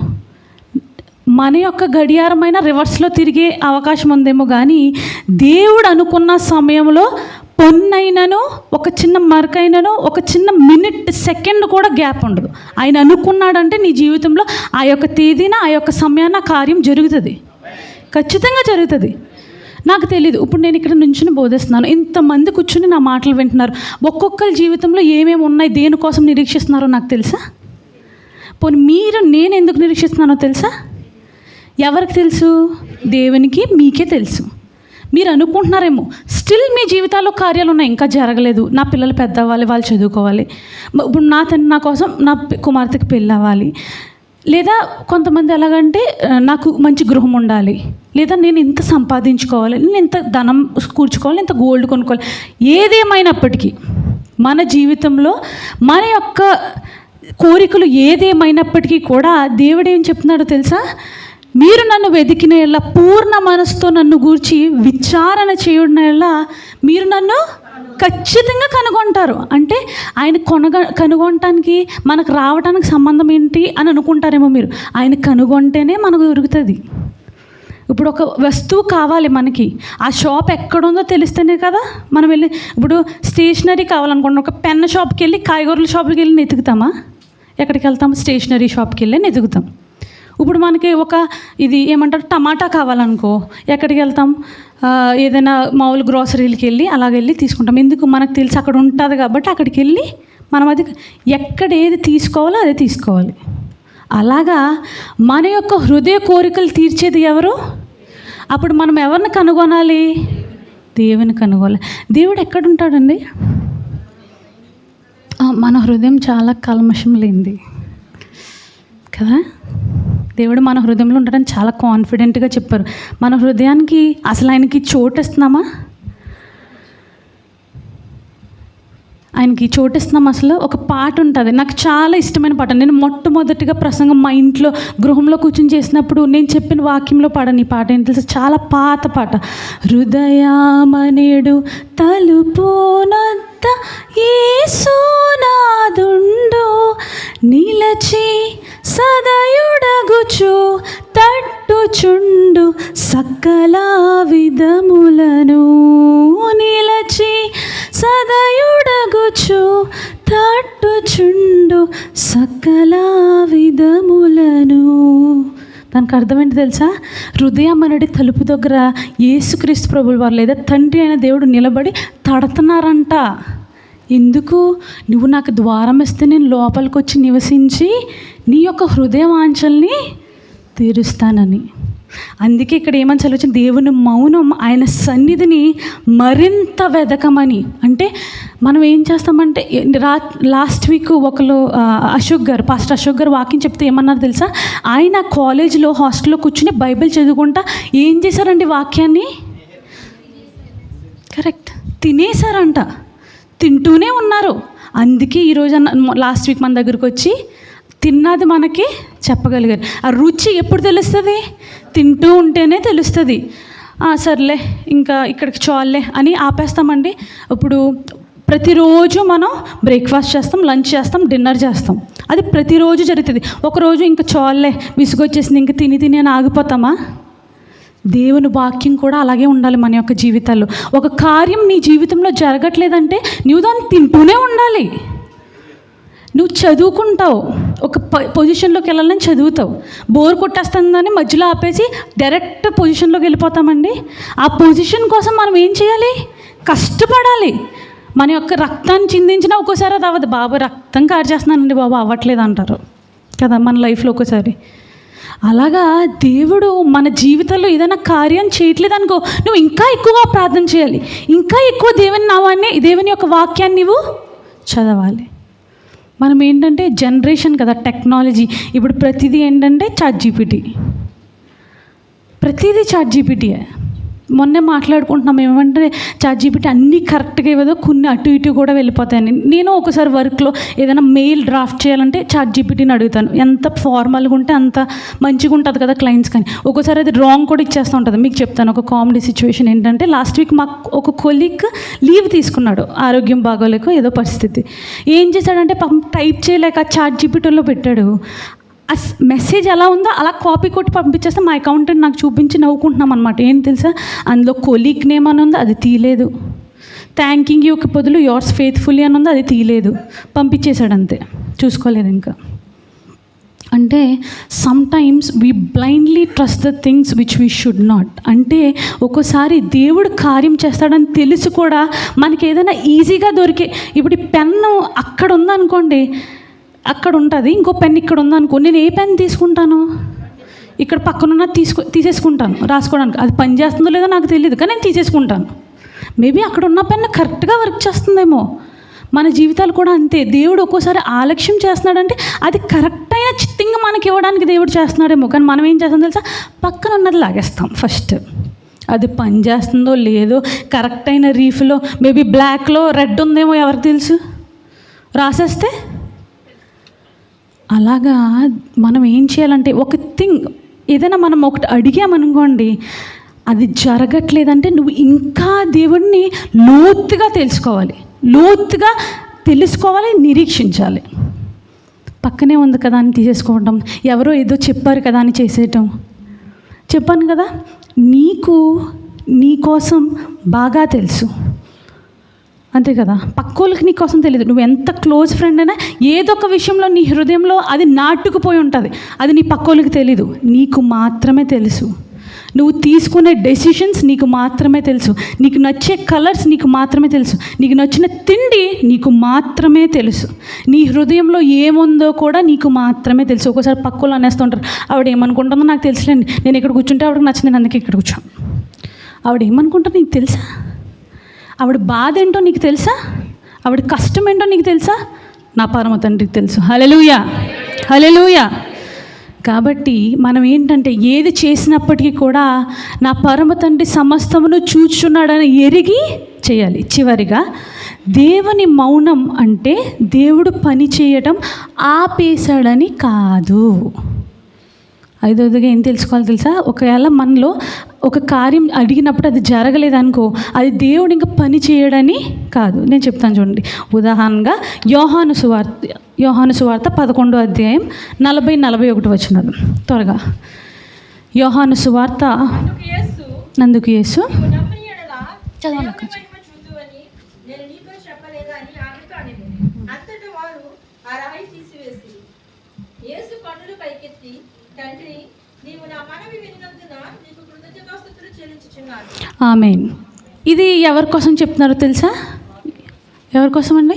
మన యొక్క గడియారమైన రివర్స్లో తిరిగే అవకాశం ఉందేమో, కానీ దేవుడు అనుకున్న సమయంలో పొన్నైనను, ఒక చిన్న మరకైనను, ఒక చిన్న మినిట్ సెకండ్ కూడా గ్యాప్ ఉండదు. ఆయన అనుకున్నాడంటే నీ జీవితంలో ఆ యొక్క తేదీన, ఆ యొక్క సమయాన కార్యం జరుగుతుంది, ఖచ్చితంగా జరుగుతుంది. నాకు తెలీదు, ఇప్పుడు నేను ఇక్కడ నుంచుని బోధిస్తున్నాను, ఇంతమంది కూర్చుని నా మాటలు వింటున్నారు. ఒక్కొక్కరి జీవితంలో ఏమేమి ఉన్నాయి, దేనికోసం నిరీక్షిస్తున్నారో నాకు తెలుసా? పోనీ నేను ఎందుకు నిరీక్షిస్తున్నానో తెలుసా? ఎవరికి తెలుసు? దేవునికి, మీకే తెలుసు. మీరు అనుకుంటున్నారేమో స్టిల్ మీ జీవితాల్లో కార్యాలు ఉన్నాయి, ఇంకా జరగలేదు. నా పిల్లలు పెద్ద అవ్వాలి, వాళ్ళు చదువుకోవాలి, ఇప్పుడు నా కోసం నా కుమార్తెకి పెళ్ళి అవ్వాలి, లేదా కొంతమంది ఎలాగంటే నాకు మంచి గృహం ఉండాలి, లేదా నేను ఇంత సంపాదించుకోవాలి, నేను ఇంత ధనం కూర్చుకోవాలి, ఇంత గోల్డ్ కొనుక్కోవాలి. ఏదేమైనప్పటికీ మన జీవితంలో మన యొక్క కోరికలు ఏదేమైనప్పటికీ కూడా దేవుడు ఏం చెప్తున్నాడో తెలుసా? మీరు నన్ను వెతికిన ఎడల పూర్ణ మనసుతో నన్ను గూర్చి విచారణ చేయడం వల్ల మీరు నన్ను ఖచ్చితంగా కనుగొంటారు. అంటే ఆయన కనుగొనటానికి మనకు రావడానికి సంబంధం ఏంటి అని అనుకుంటారేమో మీరు. ఆయన కనుగొంటేనే మనకు దొరుకుతుంది. ఇప్పుడు ఒక వస్తువు కావాలి మనకి, ఆ షాప్ ఎక్కడుందో తెలిస్తేనే కదా మనం వెళ్ళి. ఇప్పుడు స్టేషనరీ కావాలనుకుంటున్నాం, ఒక పెన్ షాప్కి వెళ్ళి, కాయగూరల షాప్కి వెళ్ళి వెతుకుతామా? ఎక్కడికి వెళ్తాం? స్టేషనరీ షాప్కి వెళ్ళి వెతుకుతాం. ఇప్పుడు మనకి ఇది ఏమంటారు, టమాటా కావాలనుకో, ఎక్కడికి వెళ్తాం? ఏదైనా మామూలు గ్రోసరీలకి వెళ్ళి అలాగెళ్ళి తీసుకుంటాం. ఎందుకు? మనకు తెలిసి అక్కడ ఉంటుంది కాబట్టి అక్కడికి వెళ్ళి మనం అది ఎక్కడ ఏది తీసుకోవాలో అదే తీసుకోవాలి. అలాగా మన యొక్క హృదయ కోరికలు తీర్చేది ఎవరు? అప్పుడు మనం ఎవరిని కనుగొనాలి? దేవుని కనుగొనాలి. దేవుడు ఎక్కడుంటాడండి? మన హృదయం చాలా కల్మషం లేనిది కదా. దేవుడు మన హృదయంలో ఉండడానికి చాలా కాన్ఫిడెంట్గా చెప్పారు. మన హృదయానికి అసలు ఆయనకి చోటు ఇస్తున్నామా? ఆయనకి చోటిస్తున్నాం. అసలు ఒక పాట ఉంటుంది, నాకు చాలా ఇష్టమైన పాట. నేను మొట్టమొదటిగా ప్రసంగం మా ఇంట్లో గృహంలో కూర్చొని చేసినప్పుడు నేను చెప్పిన వాక్యంలో పాడని ఈ పాట ఏంటి తెలుసు? చాలా పాత పాట. హృదయామనేడు తలుపునద్ద యేసునాదుండు నిలచి సదయుడగుచు తట్టుచుండు సకల విధములను నిలచి సదయుడగుచు తట్టుచుండు సకల విధములను. దానికి అర్థం ఏంటి తెలుసా? హృదయం అనేది తలుపు దగ్గర యేసుక్రీస్తు ప్రభువుల వారు లేదా తండ్రి అయిన దేవుడు నిలబడి తడుతున్నారంట. ఎందుకు? నువ్వు నాకు ద్వారం ఇస్తే నేను లోపలికి వచ్చి నివసించి నీ యొక్క హృదయ వాంఛల్ని తీరుస్తానని. అందుకే ఇక్కడ ఏమని చదివించిన దేవుని మౌనం ఆయన సన్నిధిని మరింత వెదకమని. అంటే మనం ఏం చేస్తామంటే లాస్ట్ వీక్ ఒకరు పాస్టర్ అశోక్ గారు వాక్యం చెప్తే ఏమన్నారు తెలుసా? ఆయన కాలేజీలో హాస్టల్లో కూర్చుని బైబిల్ చదువుకుంటా ఏం చేశారండి? వాక్యాన్ని కరెక్ట్ తినేశారంట, తింటూనే ఉన్నారు. అందుకే ఈరోజు లాస్ట్ వీక్ మన దగ్గరకు వచ్చి తిన్నది మనకి చెప్పగలిగారు. ఆ రుచి ఎప్పుడు తెలుస్తుంది? తింటూ ఉంటేనే తెలుస్తుంది. సర్లే ఇంకా ఇక్కడికి చాలే అని ఆపేస్తామండి. ఇప్పుడు ప్రతిరోజు మనం బ్రేక్ఫాస్ట్ చేస్తాం, లంచ్ చేస్తాం, డిన్నర్ చేస్తాం. అది ప్రతిరోజు జరుగుతుంది. ఒకరోజు ఇంకా చాలే విసుగొచ్చేసింది ఇంకా తిని అని ఆగిపోతామా? దేవుని వాక్యం కూడా అలాగే ఉండాలి మన యొక్క జీవితాల్లో. ఒక కార్యం నీ జీవితంలో జరగట్లేదంటే నువ్వు దాన్ని తింటూనే ఉండాలి. నువ్వు చదువుకుంటావు, ఒక పొజిషన్లోకి వెళ్ళాలని చదువుతావు, బోర్ కొట్టేస్తుందని మధ్యలో ఆపేసి డైరెక్ట్ పొజిషన్లోకి వెళ్ళిపోతామండి. ఆ పొజిషన్ కోసం మనం ఏం చేయాలి? కష్టపడాలి. మన యొక్క రక్తాన్ని చిందించినా ఒక్కోసారి అది అవ్వదు. బాబు రక్తం కారు చేస్తున్నానండి బాబు అవ్వట్లేదు అంటారు కదా మన లైఫ్లో ఒక్కోసారి. అలాగా దేవుడు మన జీవితంలో ఏదైనా కార్యం చేయట్లేదు అనుకో, నువ్వు ఇంకా ఎక్కువగా ప్రార్థన చేయాలి, ఇంకా ఎక్కువ దేవుని యొక్క వాక్యాన్ని నువ్వు చదవాలి. మనం ఏంటంటే జనరేషన్ కదా, టెక్నాలజీ. ఇప్పుడు ప్రతిదీ ఏంటంటే చాట్‌జీపీటీ, ప్రతిదీ చాట్‌జీపీటీయే. మొన్నే మాట్లాడుకుంటున్నాం ఏమంటే చాట్‌జీపీటీ అన్నీ కరెక్ట్గా ఇవ్వదు, కొన్ని అటు ఇటు కూడా వెళ్ళిపోతాయని. నేను ఒకసారి వర్క్లో ఏదైనా మెయిల్ డ్రాఫ్ట్ చేయాలంటే చాట్‌జీపీటీని అడుగుతాను. ఎంత ఫార్మల్గా ఉంటే అంత మంచిగా ఉంటుంది కదా క్లయింట్స్. కానీ ఒక్కోసారి అది రాంగ్ కూడా ఇచ్చేస్తూ ఉంటుంది. మీకు చెప్తాను ఒక కామెడీ సిచ్యువేషన్ ఏంటంటే, లాస్ట్ వీక్ మాకు ఒక కొలీగ్ లీవ్ తీసుకున్నాడు, ఆరోగ్యం బాగోలేక ఏదో పరిస్థితి. ఏం చేశాడంటే పాపం టైప్ చేయలేక చాట్‌జీపీటీలో పెట్టాడు. ఆ మెసేజ్ ఎలా ఉందో అలా కాపీ కొట్టి పంపించేస్తే మా అకౌంటెంట్ నాకు చూపించి నవ్వుకుంటున్నాం అనమాట. ఏం తెలుసా? అందులో కొలీగ్ నేమ్ అని ఉంది, అది తీయలేదు. థ్యాంకింగ్ యూకి బదులు యోర్స్ ఫెయిత్ఫుల్లీ అని ఉంది, అది తీయలేదు. పంపించేశాడు అంతే, చూసుకోలేదు ఇంకా. అంటే sometimes we blindly trust the things which we should not. అంటే ఒక్కోసారి దేవుడు కార్యం చేస్తాడని తెలిసి కూడా మనకి ఏదైనా ఈజీగా దొరికే, ఇప్పుడు ఈ పెన్ను అక్కడ ఉందనుకోండి, అక్కడ ఉంటుంది, ఇంకో పెన్ ఇక్కడ ఉందనుకో, నేను ఏ పెన్ తీసుకుంటాను? ఇక్కడ పక్కనున్న తీసేసుకుంటాను రాసుకోవడానికి. అది పని చేస్తుందో లేదో నాకు తెలియదు, కానీ నేను తీసేసుకుంటాను. మేబీ అక్కడ ఉన్న పెన్ కరెక్ట్గా వర్క్ చేస్తుందేమో. మన జీవితాలు కూడా అంతే. దేవుడు ఒక్కోసారి ఆలక్ష్యం చేస్తున్నాడంటే అది కరెక్ట్ అయిన చిత్తంగా మనకి ఇవ్వడానికి దేవుడు చేస్తున్నాడేమో. కానీ మనం ఏం చేస్తాం తెలుసా? పక్కన ఉన్నది లాగేస్తాం ఫస్ట్. అది పని చేస్తుందో లేదో, కరెక్ట్ అయిన రీఫ్లో మేబీ బ్లాక్లో రెడ్ ఉందేమో ఎవరికి తెలుసు, రాసేస్తే. అలాగా మనం ఏం చేయాలంటే, ఒక థింగ్ ఏదైనా మనం ఒకటి అడిగామనుకోండి, అది జరగట్లేదంటే నువ్వు ఇంకా దేవుడిని లోతుగా తెలుసుకోవాలి, నిరీక్షించాలి. పక్కనే ఉంది కదా అని తీసేసుకోవడం, ఎవరో ఏదో చెప్పారు కదా అని చేసేయటం. చెప్పాను కదా, నీ కోసం బాగా తెలుసు, అంతే కదా. పక్కోళ్ళకి నీ కోసం తెలియదు. నువ్వు ఎంత క్లోజ్ ఫ్రెండ్ అయినా ఏదో ఒక విషయంలో నీ హృదయంలో అది నాటుకుపోయి ఉంటుంది. అది నీ పక్కోళ్ళకి తెలీదు, నీకు మాత్రమే తెలుసు. నువ్వు తీసుకునే డెసిషన్స్ నీకు మాత్రమే తెలుసు. నీకు నచ్చే కలర్స్ నీకు మాత్రమే తెలుసు. నీకు నచ్చిన తిండి నీకు మాత్రమే తెలుసు. నీ హృదయంలో ఏముందో కూడా నీకు మాత్రమే తెలుసు. ఒక్కోసారి పక్కోళ్ళు అనేస్తుంటారు, ఆవిడ ఏమనుకుంటుందో నాకు తెలుసులేండి, నేను ఇక్కడ కూర్చుంటే ఆవిడకి నచ్చింది, నేను అందుకే ఇక్కడ కూర్చోను. ఆవిడ ఏమనుకుంటుందో నీకు తెలుసా? ఆవిడ బాధ ఏంటో నీకు తెలుసా? ఆవిడ కష్టం ఏంటో నీకు తెలుసా? నా పరమ తండ్రికి తెలుసు. హల్లెలూయా, హల్లెలూయా. కాబట్టి మనం ఏంటంటే ఏది చేసినప్పటికీ కూడా నా పరమ తండ్రి సమస్తమును చూచున్నాడని ఎరిగి చేయాలి. చివరిగా దేవుని మౌనం అంటే దేవుడు పని చేయటం ఆపేశాడని కాదు. ఐదవదిగా ఏం తెలుసుకోవాలి తెలుసా? ఒకవేళ మనలో ఒక కార్యం అడిగినప్పుడు అది జరగలేదనుకో, అది దేవుడు ఇంకా పని చేయడని కాదు. నేను చెప్తాను చూడండి. ఉదాహరణగా యోహాను సువార్త 11వ అధ్యాయం 40-41 వచనాలు. త్వరగా యోహాను సువార్త. నందుకు యేసు చదవాలి. ఆమేన్. ఇది ఎవరి కోసం చెప్తున్నారో తెలుసా? ఎవరి కోసం అండి?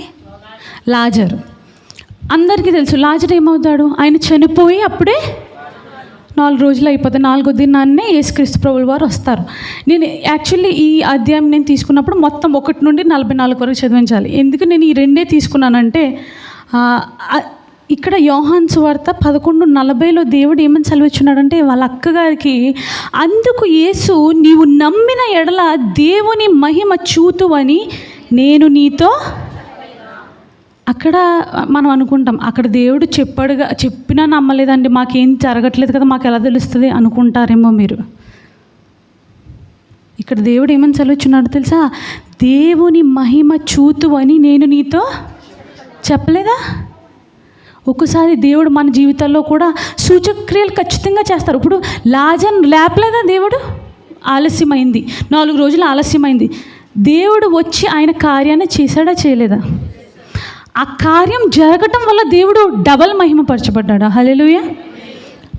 లాజరు. అందరికీ తెలుసు లాజరు ఏమవుతాడు? ఆయన చనిపోయి అప్పుడే 4 రోజులు అయిపోతాయి. 4వ దినాన్నే యేసుక్రీస్తు ప్రభువుల వారు వస్తారు. నేను యాక్చువల్లీ ఈ అధ్యాయం నేను తీసుకున్నప్పుడు మొత్తం 1 నుండి 44 వరకు చదివించాలి. ఎందుకు నేను ఈ రెండే తీసుకున్నానంటే, ఇక్కడ యోహాను సువార్త 11:40లో దేవుడు ఏమని సెలవిచ్చున్నాడంటే వాళ్ళ అక్కగారికి, అందుకు యేసు నీవు నమ్మిన ఎడల దేవుని మహిమ చూతువని నేను నీతో. అక్కడ మనం అనుకుంటాం అక్కడ దేవుడు చెప్పినా నమ్మలేదండి, మాకేం జరగట్లేదు కదా, మాకు ఎలా తెలుస్తుంది అనుకుంటారేమో మీరు. ఇక్కడ దేవుడు ఏమని సెలవిచ్చున్నాడు తెలుసా? దేవుని మహిమ చూతువని నేను నీతో చెప్పలేదా? ఒక్కసారి దేవుడు మన జీవితాల్లో కూడా సూచక్రియలు ఖచ్చితంగా చేస్తారు. ఇప్పుడు లాజర్ను లేపలేదా దేవుడు? ఆలస్యమైంది, 4 రోజులు ఆలస్యమైంది. దేవుడు వచ్చి ఆయన కార్యాన్ని చేశాడా చేయలేదా? ఆ కార్యం జరగటం వల్ల దేవుడు డబల్ మహిమపరచబడ్డాడు. హల్లెలూయా.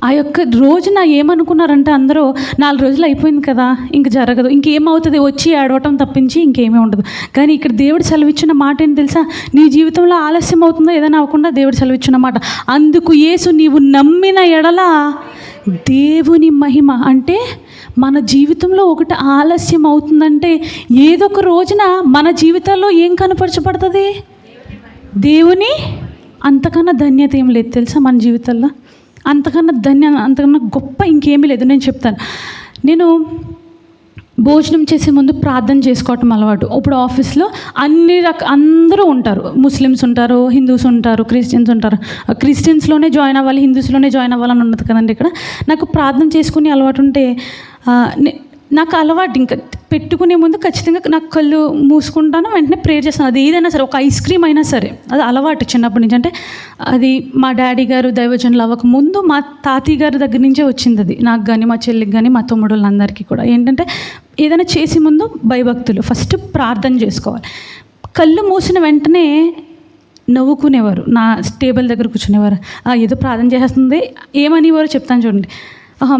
ఆ యొక్క రోజున ఏమనుకున్నారంటే అందరూ 4 రోజులు అయిపోయింది కదా, ఇంక జరగదు, ఇంకేమవుతుంది, వచ్చి ఏడవటం తప్పించి ఇంకేమీ ఉండదు. కానీ ఇక్కడ దేవుడు సెలవిచ్చిన మాట ఏంటి తెలుసా? నీ జీవితంలో ఆలస్యం అవుతుందో ఏదైనా అవ్వకుండా దేవుడు సెలవిచ్చిన మాట, అందుకు యేసు నీవు నమ్మిన ఎడల దేవుని మహిమ. అంటే మన జీవితంలో ఒకటి ఆలస్యం అవుతుందంటే ఏదో ఒక రోజున మన జీవితాల్లో ఏం కనపరచబడుతుంది? దేవుని అంతకన్నా ధన్యత ఏం లేదు తెలుసా మన జీవితాల్లో. అంతకన్నా గొప్ప ఇంకేమీ లేదు. నేను చెప్తాను. నేను భోజనం చేసే ముందు ప్రార్థన చేసుకోవటం అలవాటు. ఇప్పుడు ఆఫీస్లో అందరూ ఉంటారు. ముస్లిమ్స్ ఉంటారు, హిందూస్ ఉంటారు, క్రిస్టియన్స్ ఉంటారు. క్రిస్టియన్స్లోనే జాయిన్ అవ్వాలి, హిందూస్లోనే జాయిన్ అవ్వాలని ఉండదు కదండి. ఇక్కడ నాకు ప్రార్థన చేసుకునే అలవాటు ఉంటే నాకు అలవాటు ఇంకా పెట్టుకునే ముందు ఖచ్చితంగా నాకు కళ్ళు మూసుకుంటాను, వెంటనే ప్రేయర్ చేస్తాను. అది ఏదైనా సరే, ఒక ఐస్ క్రీమ్ అయినా సరే, అది అలవాటు చిన్నప్పటి నుంచి. అంటే అది మా డాడీ గారు దైవజనులు అవ్వక ముందు మా తాతయ్య గారి దగ్గర నుంచే వచ్చింది. అది నాకు కానీ మా చెల్లికి కానీ మా తమ్ముళ్ళందరికీ కూడా ఏంటంటే ఏదైనా చేసే ముందు భయభక్తులు ఫస్ట్ ప్రార్థన చేసుకోవాలి. కళ్ళు మూసిన వెంటనే నవ్వుకునేవారు, నా టేబుల్ దగ్గర కూర్చునేవారు. ఏదో ప్రార్థన చేస్తుంది ఏమనేవారు చెప్తాను చూడండి.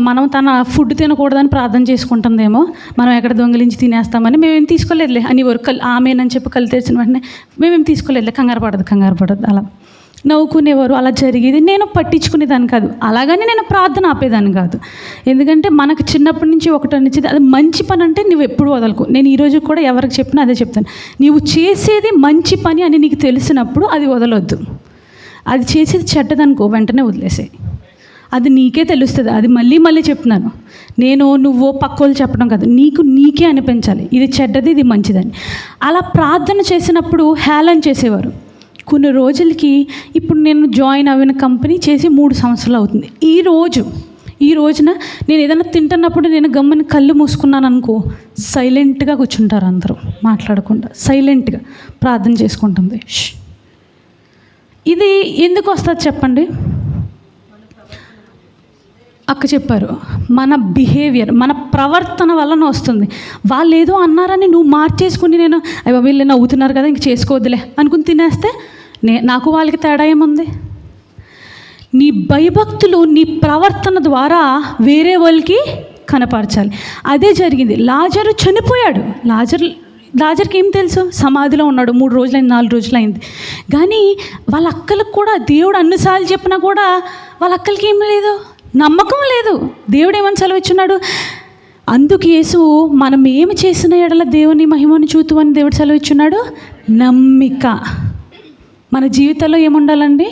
మనం తన ఫుడ్ తినకూడదని ప్రార్థన చేసుకుంటుందేమో, మనం ఎక్కడ దొంగిలించి తినేస్తామని మేమేం తీసుకోలేదులే అనేవారు. ఆమెనని చెప్పి కళ్ళు తెరిచిన వెంటనే మేమేం తీసుకోలేదులే, కంగారు పడదు అలా నవ్వుకునేవారు. అలా జరిగేది. నేను పట్టించుకునేదాన్ని కాదు, అలాగని నేను ప్రార్థన ఆపేదాన్ని కాదు. ఎందుకంటే మనకు చిన్నప్పటి నుంచి ఒకటి అనిచ్చేది, అది మంచి పని అంటే నువ్వు ఎప్పుడు వదలకు. నేను ఈరోజు కూడా ఎవరికి చెప్పినా అదే చెప్తాను, నీవు చేసేది మంచి పని అని నీకు తెలిసినప్పుడు అది వదలొద్దు. అది చేసేది చెడ్డదనుకో వెంటనే వదిలేసాయి, అది నీకే తెలుస్తుంది. అది మళ్ళీ చెప్తున్నాను, నువ్వు పక్కోళ్ళు చెప్పడం కాదు, నీకే అనిపించాలి ఇది చెడ్డది ఇది మంచిదని. అలా ప్రార్థన చేసినప్పుడు హేళన చేసేవారు. కొన్ని రోజులకి ఇప్పుడు నేను జాయిన్ అయిన కంపెనీ చేసి 3 సంవత్సరాలు అవుతుంది. ఈ రోజున నేను ఏదైనా తింటున్నప్పుడు నేను గమ్మని కళ్ళు మూసుకున్నాను అనుకో, సైలెంట్గా కూర్చుంటారు అందరూ మాట్లాడకుండా, సైలెంట్గా ప్రార్థన చేసుకుంటుంది. ఇది ఎందుకు వస్తుంది చెప్పండి? అక్క చెప్పారు, మన బిహేవియర్, మన ప్రవర్తన వలన వస్తుంది. వాళ్ళు ఏదో అన్నారని నువ్వు మార్చేసుకుని నేను వీళ్ళు నవ్వుతున్నారు కదా ఇంక చేసుకోవద్దులే అనుకుని తినేస్తే నాకు వాళ్ళకి తేడా ఏముంది? నీ భయభక్తులు నీ ప్రవర్తన ద్వారా వేరే వాళ్ళకి కనపరచాలి. అదే జరిగింది. లాజరు చనిపోయాడు. లాజర్కి ఏం తెలుసు? సమాధిలో ఉన్నాడు, 3 రోజులైంది 4 రోజులైంది. కానీ వాళ్ళ అక్కలకు కూడా దేవుడు అన్నిసార్లు చెప్పినా కూడా వాళ్ళ అక్కలకి ఏం లేదు, నమ్మకం లేదు. దేవుడు ఏమని సెలవిచ్చున్నాడు? అందుకు యేసు మనం ఏమి చేసిన ఎడల దేవుని మహిమను చూతువని దేవుడు సెలవిచ్చున్నాడు. నమ్మిక. మన జీవితంలో ఏముండాలండి?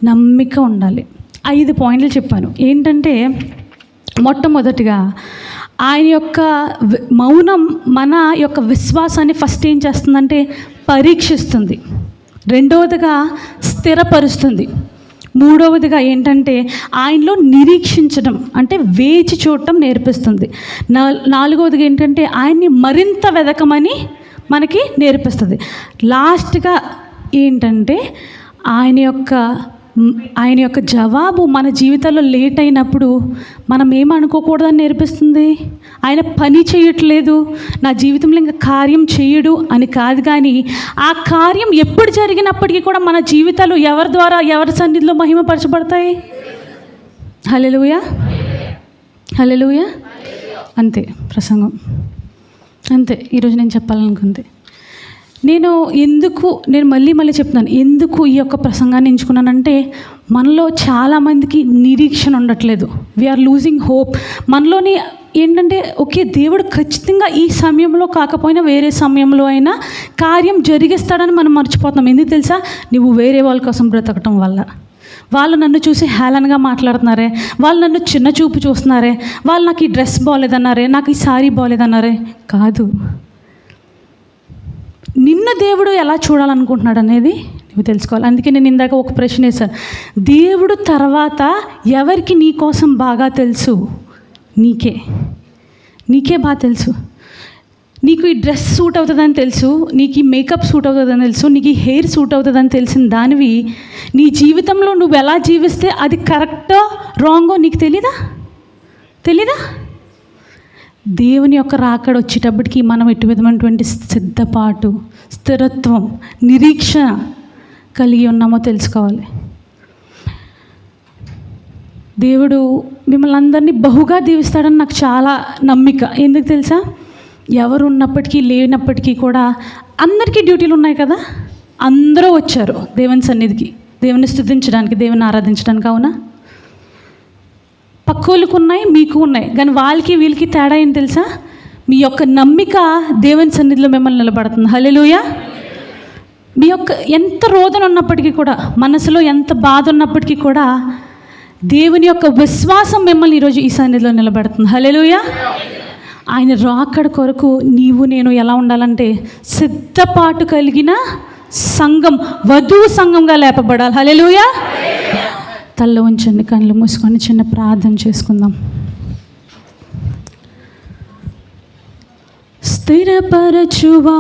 నమ్మిక ఉండాలి. 5 పాయింట్లు చెప్పాను. ఏంటంటే మొట్టమొదటిగా ఆయన యొక్క మౌనం మన యొక్క విశ్వాసాన్ని ఫస్ట్ ఏం చేస్తుందంటే పరీక్షిస్తుంది. రెండవదిగా స్థిరపరుస్తుంది. మూడవదిగా ఏంటంటే ఆయనలో నిరీక్షించడం అంటే వేచి చూడటం నేర్పిస్తుంది. నాలుగవదిగా ఏంటంటే ఆయన్ని మరింత వెదకమని మనకి నేర్పిస్తుంది. లాస్ట్గా ఏంటంటే ఆయన యొక్క జవాబు మన జీవితంలో లేట్ అయినప్పుడు మనం ఏమనుకోకూడదని నేర్పిస్తుంది. ఆయన పని చేయట్లేదు, నా జీవితంలో ఇంకా కార్యం చేయడు అని కాదు, కానీ ఆ కార్యం ఎప్పుడు జరిగినప్పటికీ కూడా మన జీవితాలు ఎవరి ద్వారా ఎవరి సన్నిధిలో మహిమపరచబడతాయి. హల్లెలూయా, హల్లెలూయా. అంతే ప్రసంగం, అంతే ఈరోజు నేను చెప్పాలనుకుంది. నేను మళ్ళీ చెప్తున్నాను, ఎందుకు ఈ యొక్క ప్రసంగాన్ని ఎంచుకున్నానంటే మనలో చాలామందికి నిరీక్షణ ఉండట్లేదు. We are losing hope. మనలోని ఏంటంటే ఓకే, దేవుడు ఖచ్చితంగా ఈ సమయంలో కాకపోయినా వేరే సమయంలో అయినా కార్యం జరిగిస్తాడని మనం మర్చిపోతున్నాం. ఎందుకు తెలుసా? నువ్వు వేరే వాళ్ళ కోసం బ్రతకటం వల్ల. వాళ్ళు నన్ను చూసి హేళనగా మాట్లాడుతున్నారే, వాళ్ళు నన్ను చిన్న చూపు చూస్తున్నారే, వాళ్ళు నాకు ఈ డ్రెస్ బాగోలేదన్నారే, నాకు ఈ సారీ బాగోలేదన్నారే. కాదు, నిన్ను దేవుడు ఎలా చూడాలనుకుంటున్నాడు అనేది నువ్వు తెలుసుకోవాలి. అందుకే నేను ఇందాక ఒక ప్రశ్న వేశాను, దేవుడు తర్వాత ఎవరికి నీ కోసం బాగా తెలుసు? నీకే బాగా తెలుసు. నీకు ఈ డ్రెస్ సూట్ అవుతుందని తెలుసు, నీకు ఈ మేకప్ సూట్ అవుతుందని తెలుసు, నీకు ఈ హెయిర్ సూట్ అవుతుందని తెలిసిన దానివి నీ జీవితంలో నువ్వు ఎలా జీవిస్తే అది కరెక్టో రాంగో నీకు తెలీదా? దేవుని యొక్క రాకడ వచ్చేటప్పటికి మనం ఎటు విధమైనటువంటి సిద్ధపాటు, స్థిరత్వం, నిరీక్షణ కలిగి ఉన్నామో తెలుసుకోవాలి. దేవుడు మిమ్మల్ని అందరినీ బహుగా దీవిస్తాడని నాకు చాలా నమ్మిక. ఎందుకు తెలుసా? ఎవరు ఉన్నప్పటికీ లేనప్పటికీ కూడా అందరికీ డ్యూటీలు ఉన్నాయి కదా. అందరూ వచ్చారు దేవుని సన్నిధికి, దేవుని స్తుతించడానికి, దేవుని ఆరాధించడానికి. అవునా? పక్కోళ్ళకు ఉన్నాయి, మీకు ఉన్నాయి, కానీ వాళ్ళకి వీళ్ళకి తేడా ఏంటి తెలుసా? మీ యొక్క నమ్మిక దేవుని సన్నిధిలో మిమ్మల్ని నిలబడుతుంది. హల్లెలూయా. మీ యొక్క ఎంత రోదన ఉన్నప్పటికీ కూడా, మనసులో ఎంత బాధ ఉన్నప్పటికీ కూడా దేవుని యొక్క విశ్వాసం మిమ్మల్ని ఈరోజు ఈ సన్నిధిలో నిలబెడుతుంది. హల్లెలూయా. ఆయన రాకడ కొరకు నీవు నేను ఎలా ఉండాలంటే సిద్ధపాటు కలిగిన సంఘం, వధువు సంఘంగా లేపబడాలి. హల్లెలూయా. తల్ల ఉంచండి, కళ్ళు మూసుకొని చిన్న ప్రార్థన చేసుకుందాం. స్థిరపరచువా